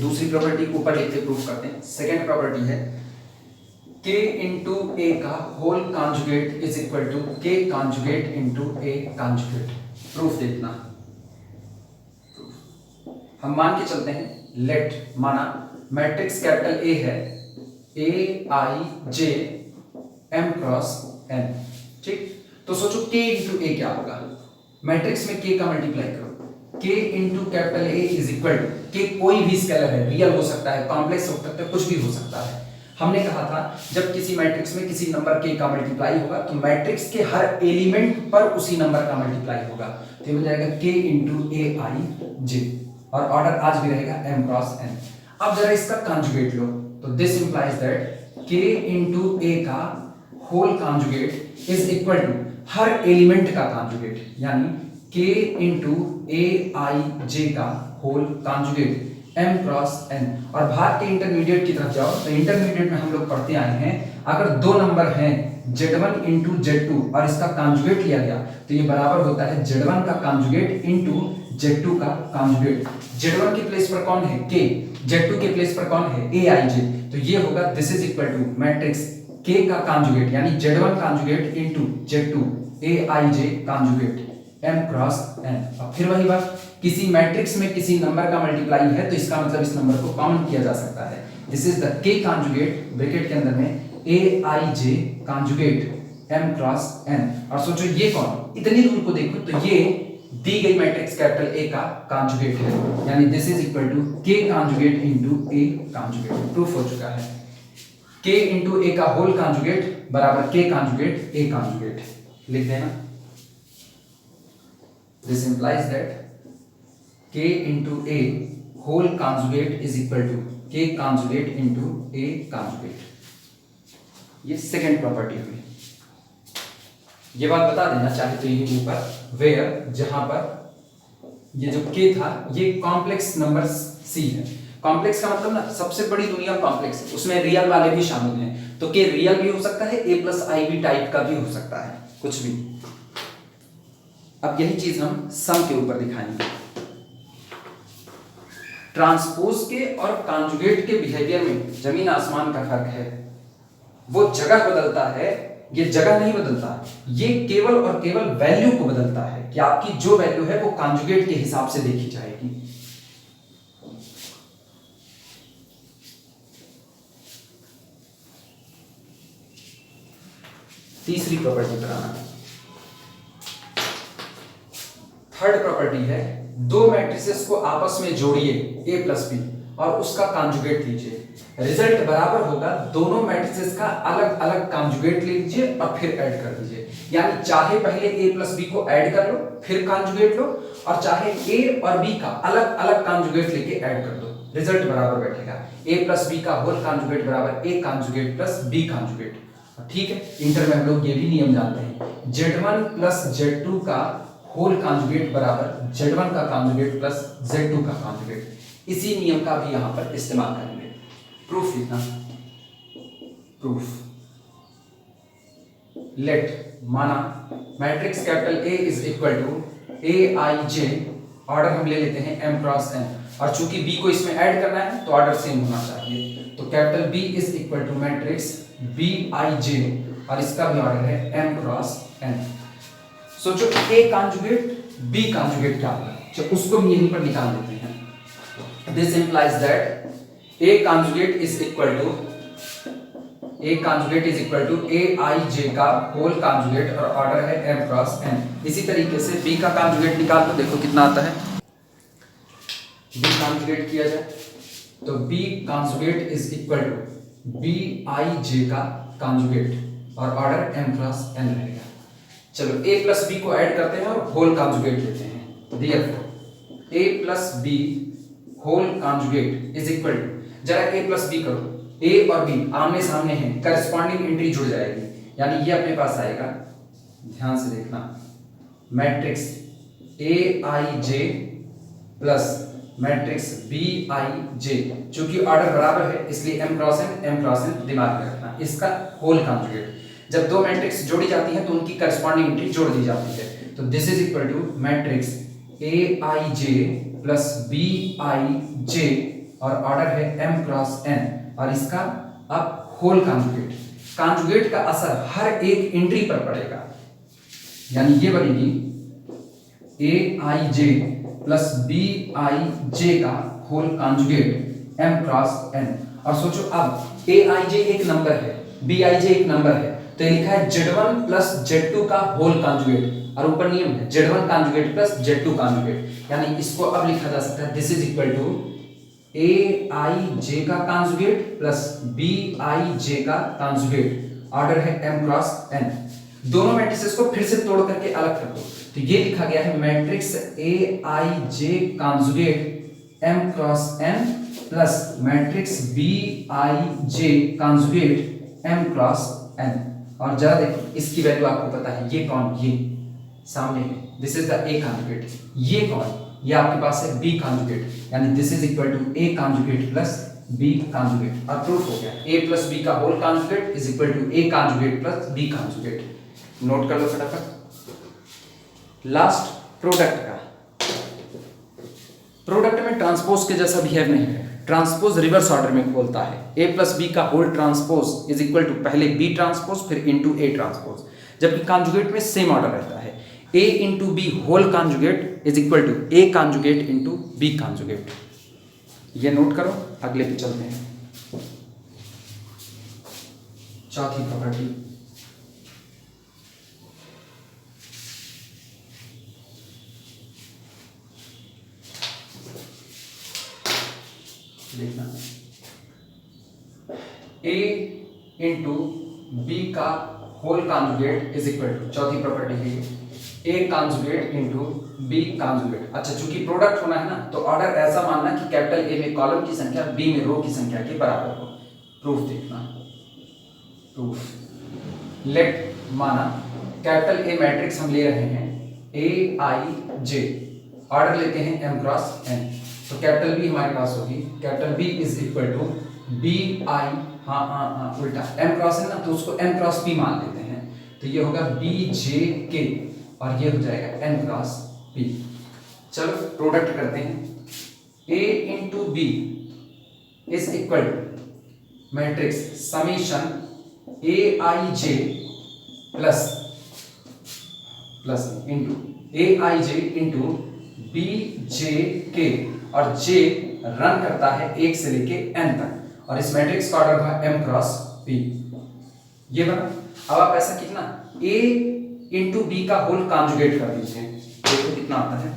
दूसरी प्रॉपर्टी ऊपर लिख के प्रूफ करते हैं। सेकेंड प्रॉपर्टी है k इंटू ए का whole conjugate is equal to k conjugate into A conjugate. Proof देखना, हम मान के चलते हैं, लेट माना मैट्रिक्स कैपिटल ए है, A I J M cross N, ठीक। तो सोचो k इंटू ए क्या होगा, मैट्रिक्स में k का मल्टीप्लाई करो, k into capital A is equal to, k कोई भी स्केलर है, रियल हो सकता है, कॉम्प्लेक्स हो सकता है, कुछ भी हो सकता है। हमने कहा था जब किसी मैट्रिक्स में किसी नंबर k का मल्टीप्लाई होगा तो मैट्रिक्स के हर एलिमेंट पर उसी नंबर का मल्टीप्लाई होगा, तो ये हो जाएगा k इंटू ए आई जे, और ऑर्डर आज भी रहेगा m क्रॉस n। अब जरा इसका कॉन्जुगेट लो, तो this implies that k into A का whole conjugate is equal to हर एलिमेंट का कॉन्जुगेट, यानी k into A I J का whole conjugate m cross n। और भाग के इंटरमीडिएट की तरफ जाओ तो इंटरमीडिएट में हम लोग पढ़ते आए हैं, अगर दो नंबर हैं z1 इंटू z2 और इसका कॉन्जुगेट लिया गया तो ये बराबर होता है z1 का कॉन्जुगेट इंटू z2 का कॉन्जुगेट। z1 के प्लेस पर कौन है k, z2 के प्लेस पर कौन है a i j, तो ये होगा this is equal to matrix k का कॉन्जुगेट यानी z1 conjugate into z2 a i j conjugate m cross n। अब फिर वही बात, किसी मैट्रिक्स में किसी नंबर का मल्टीप्लाई है तो इसका मतलब इस नंबर को कॉमन किया जा सकता है। This is the k conjugate bracket के अंदर में a i j conjugate m cross n। और सोचो ये कौन, इतनी दूर को देखो तो ये दी गई मैट्रिक्स कैपिटल A का कॉन्जुगेट है, यानी this is equal to k conjugate into a conjugate. Proof हो चुका है, k इनटू a का होल कॉन्जुगेट बराबर k कॉन्जुगेट a कॉन्जुगेट। लिख देना, this implies that k into a whole conjugate is equal to k conjugate into a conjugate। ये second property हुई। ये बात बता देना चाहे तो यही ऊपर, वेयर जहां पर ये जो k था ये कॉम्प्लेक्स नंबर c है। कॉम्प्लेक्स का मतलब ना सबसे बड़ी दुनिया कॉम्प्लेक्स है, उसमें रियल वाले भी शामिल हैं, तो k रियल भी हो सकता है, a प्लस आई भी टाइप का भी हो सकता है, कुछ भी। अब यही चीज हम सम के ऊपर दिखाएंगे। ट्रांसपोज के और कॉन्जुगेट के बिहेवियर में जमीन आसमान का फर्क है। वो जगह बदलता है, ये जगह नहीं बदलता, ये केवल और केवल वैल्यू को बदलता है कि आपकी जो वैल्यू है वो कॉन्जुगेट के हिसाब से देखी जाएगी। तीसरी प्रॉपर्टी पर आना। थर्ड प्रॉपर्टी है दो मैट्रिसेस को आपस में जोड़िए ए प्लस बी और उसका कॉन्जुगेट लीजिए। रिजल्ट बराबर होगा दोनों मैट्रिसेस का अलग अलग कॉन्जुगेट ले लीजिए और फिर ऐड कर दीजिए। यानी चाहे पहले ए प्लस बी को ऐड कर लो फिर कॉन्जुगेट लो, और चाहे ए और बी का अलग अलग कॉन्जुगेट लेके ऐड कर दो, रिजल्ट बराबर बैठेगा। ए प्लस बी का होल कॉन्जुगेट बराबर A conjugate plus B conjugate. ठीक है, इंटर में हम लोग ये भी नियम जानते हैं, Z1 प्लस Z2 का होल कॉन्जुगेट बराबर Z1 का कॉन्जुगेट प्लस Z2 का कॉन्जुगेट। इसी नियम का भी यहां पर इस्तेमाल करेंगे। प्रूफ लिखना, प्रूफ लेट माना matrix capital A is equal to Aij, order हम ले लेते हैं m क्रॉस n, और चूंकि B को इसमें ऐड करना है तो ऑर्डर सेम होना चाहिए, तो capital B is equal to matrix Bij और इसका भी ऑर्डर है m क्रॉस n। सोचो A कॉन्जुगेट B कॉन्जुगेट क्या होगा, तो उसको हम यहीं पर निकाल देते हैं। This implies that A conjugate is equal to Aij का होल कॉन्जुगेट और ऑर्डर है m क्रॉस n। इसी तरीके से B का कॉन्जुगेट निकाल तो देखो कितना आता है। B कॉन्जुगेट किया जाए तो B conjugate is equal to Bij का कॉन्जुगेट और ऑर्डर m क्रॉस n रहेगा। चलो A प्लस B को ऐड करते हैं और होल कॉन्जुगेट लेते हैं। Therefore A plus B whole conjugate is equal to, जरा A प्लस बी करो, A और B आमने सामने हैं, करस्पॉन्डिंग एंट्री जुड़ जाएगी, यानी ये अपने पास आएगा, ध्यान से देखना, matrix Aij plus matrix Bij, चूंकि ऑर्डर बराबर है इसलिए m क्रॉस n दिमाग में रखना, इसका होल कॉन्जुगेट। जब दो मैट्रिक्स जोड़ी जाती हैं तो उनकी करस्पॉन्डिंग एंट्री जोड़ दी जाती है, तो this is equal to matrix Aij plus Bij और ऑर्डर है m क्रॉस n, और इसका अब होल कॉन्जुगेट। कॉन्जुगेट का असर हर एक एंट्री पर पड़ेगा, यानी ये बनेगी Aij प्लस Bij का whole conjugate m cross n। और सोचो अब Aij एक नंबर है, Bij एक नंबर है, तो ये लिखा है Z1 प्लस Z2 का होल कॉन्जुगेट, और ऊपर नियम है Z1 conjugate plus Z2 conjugate, यानी इसको अब लिखा जा सकता है this is equal to Aij का कॉन्जुगेट प्लस Bij का कॉन्जुगेट, ऑर्डर है m क्रॉस n। दोनों मैट्रिसेस को फिर से तोड़ करके अलग कर दो, तो ये लिखा गया है matrix Aij conjugate m cross n plus matrix Bij conjugate m cross n। और जरा देखो इसकी वैल्यू आपको पता है, ये कौन, ये सामने है, this is the A conjugate, ये कौन, ये आपके पास है B कॉन्जुगेट, यानी this is equal to A conjugate plus B conjugate. और प्रूफ हो गया A प्लस B का whole conjugate is equal to A conjugate plus B conjugate. Note कर लो फटाफट। लास्ट प्रोडक्ट का, प्रोडक्ट में ट्रांसपोज के जैसा बिहेव नहीं है, ट्रांसपोज रिवर्स ऑर्डर में खोलता है। A प्लस बी का whole transpose is equal to पहले B ट्रांसपोज फिर इनटू A ट्रांसपोज, जबकि कॉन्जुगेट में सेम ऑर्डर रहता है। A into B whole conjugate is equal to A conjugate into B conjugate. ये नोट करो, अगले पे चलते हैं। चौथी प्रॉपर्टी, देखना A इंटू बी का whole conjugate is equal to, चौथी प्रॉपर्टी है A conjugate into B conjugate. अच्छा, चूंकि प्रोडक्ट होना है ना, तो ऑर्डर ऐसा मानना कि कैपिटल A में कॉलम की संख्या B में रो की संख्या के बराबर हो। प्रूफ देखना, प्रूफ लेट माना कैपिटल A मैट्रिक्स हम ले रहे हैं Aij, ऑर्डर लेते हैं m क्रॉस n, तो कैपिटल B हमारे पास होगी, capital B is equal to Bi, हाँ उल्टा m क्रॉस n ना, तो उसको m क्रॉस p मान लेते हैं, तो ये होगा Bjk और ये हो जाएगा n क्रॉस p। चलो प्रोडक्ट करते हैं, A into B is equal to matrix summation Aij plus into Aij into Bjk, और J रन करता है 1 से लेके n तक, और इस मैट्रिक्स का ऑर्डर हुआ m क्रॉस p। ये बना। अब आप ऐसा कितना a इंटू बी का होल कॉन्जुगेट कर दीजिए, देखो कितना आता है।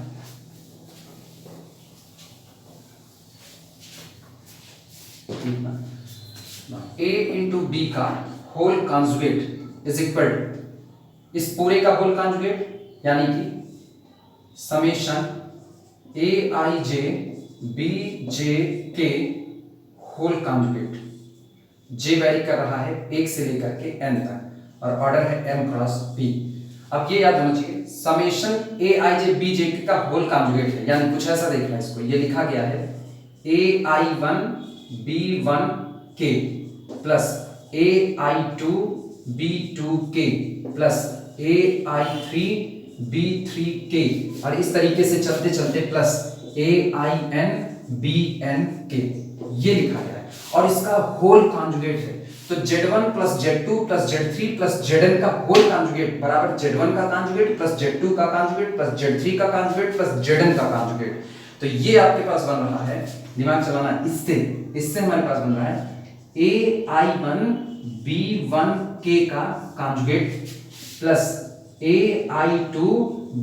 a इंटू बी का होल कॉन्जुगेट इज इक्वल इस पूरे का होल कॉन्जुगेट यानी कि summation A I J B J के होल कॉन्जुगेट। जे वेरी कर रहा है 1 से लेकर के n तक और ऑर्डर है m क्रॉस p। अब ये याद होना चाहिए summation A I J B J के का होल कॉन्जुगेट है, यानी कुछ ऐसा देखना है इसको। ये लिखा गया है A I one B one K plus A I two B two K plus A I three B three K, और इस तरीके से चलते चलते plus A I N B N K, ये लिखा गया है और इसका होल कॉन्जुगेट है। तो Z1 plus Z2 plus Z3 plus Zn का होल कॉन्जुगेट बराबर Z1 का कॉन्जुगेट प्लस Z2 का कॉन्जुगेट प्लस Z3 का कॉन्जुगेट प्लस Zn का कॉन्जुगेट। तो ये आपके पास बन रहा है, दिमाग चलाना, इससे हमारे पास बन रहा है AI1 B1 के का कॉन्जुगेट प्लस AI2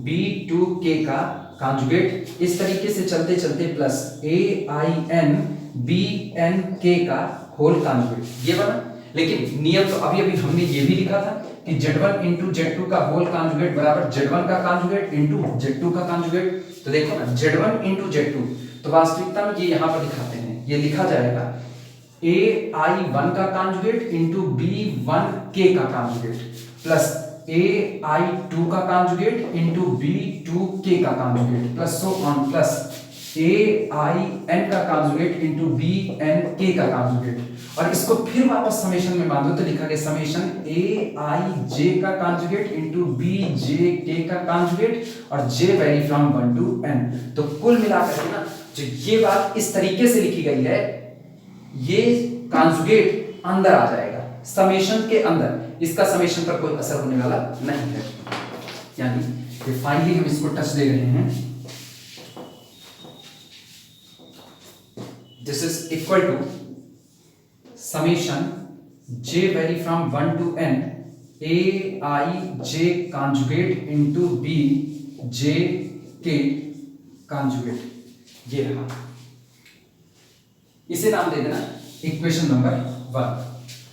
B2 के का कॉन्जुगेट, इस तरीके से चलते चलते प्लस AIN BN के का होल कॉन्जुगेट। ये बना। लेकिन नियम तो अभी हमने ये भी लिखा था कि Z1 इंटू Z2 का होल कॉन्जुगेट बराबर Z1 का कॉन्जुगेट इंटू Z2 का कॉन्जुगेट। तो देखो ना Z1 इंटू Z2, तो वास्तविकता में ये यहाँ पर दिखाते हैं, ये लिखा जाएगा AI1 का कॉन्जुगेट इंटू B1 के का कॉन्जुगेट प्लस AI2 का कॉन्जुगेट इंटू B2 के का conjugate plus so on plus AIN का कॉन्जुगेट इंटू BN के का कॉन्जुगेट। और इसको फिर वापस समेशन में बांधो तो लिखा गया समेशन AIJ का कॉन्जुगेट इंटू BJK का कॉन्जुगेट और J vary from 1 to n। तो कुल मिलाकर के ना जो ये बात इस तरीके से लिखी गई है, ये कॉन्जुगेट अंदर आ जाएगा समेशन के अंदर, इसका समेशन पर कोई असर होने वाला नहीं है। यानी फाइनली हम इसको टच दे रहे हैं, this is equal to summation j vary from 1 to n aij conjugate into bjk conjugate. ये रहा, इसे नाम दे देना इक्वेशन नंबर 1।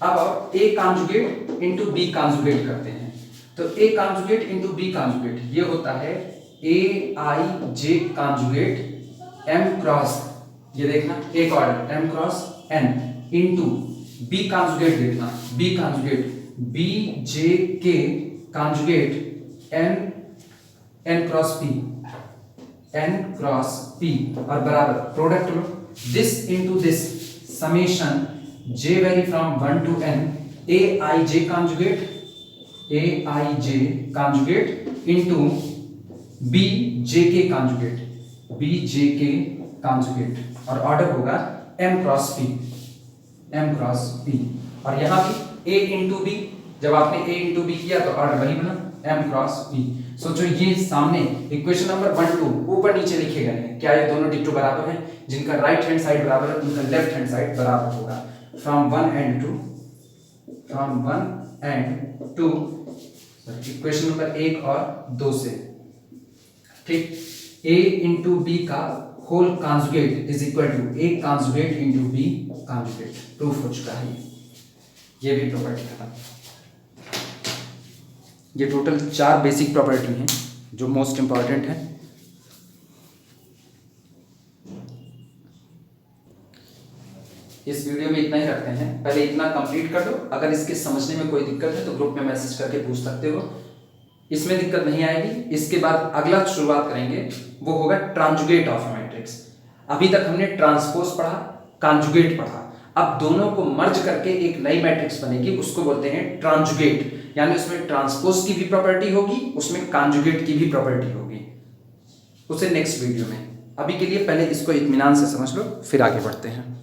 अब a conjugate into b conjugate करते हैं, तो a conjugate into b conjugate ये होता है aij कॉन्जुगेट m क्रॉस, ये देखना एक order m cross n into b conjugate, देखना b conjugate bjk conjugate n cross p और बराबर product low this into this summation j vary from 1 to n aij conjugate into bjk conjugate और order होगा m cross p। और यहां भी a into b, जब आपने a इंटू b किया तो ऑर्डर वही बना m क्रॉस p। सोचो ये सामने इक्वेशन नंबर 1 2 ऊपर नीचे लिखे गए हैं, क्या ये दोनों डिट्टो बराबर हैं? जिनका राइट हैंड साइड बराबर है उनका लेफ्ट हैंड साइड बराबर होगा। फ्रॉम 1 and 2 इक्वेशन नंबर 1 और 2 से, ठीक। a इंटू b का whole conjugate is equal to a conjugate into b conjugate. Proof हो चुका है ये भी प्रॉपर्टी खत्म। ये टोटल 4 बेसिक प्रॉपर्टी हैं जो मोस्ट इंपॉर्टेंट है। इस वीडियो में इतना ही रखते हैं, पहले इतना कंप्लीट कर दो। अगर इसके समझने में कोई दिक्कत है तो ग्रुप में मैसेज करके पूछ सकते हो, इसमें दिक्कत नहीं आएगी। इसके बाद अगला शुरुआत करेंगे वो होगा ट्रांजुगेट ऑफ मैट्रिक्स। अभी तक हमने ट्रांसपोज पढ़ा, कॉन्जुगेट पढ़ा, अब दोनों को मर्ज करके एक नई मैट्रिक्स बनेगी, उसको बोलते हैं ट्रांजुगेट। यानी उसमें ट्रांसपोज की भी प्रॉपर्टी होगी, उसमें कॉन्जुगेट की भी प्रॉपर्टी होगी, उसे नेक्स्ट वीडियो में। अभी के लिए पहले इसको इत्मीनान से समझ लो, फिर आगे बढ़ते हैं।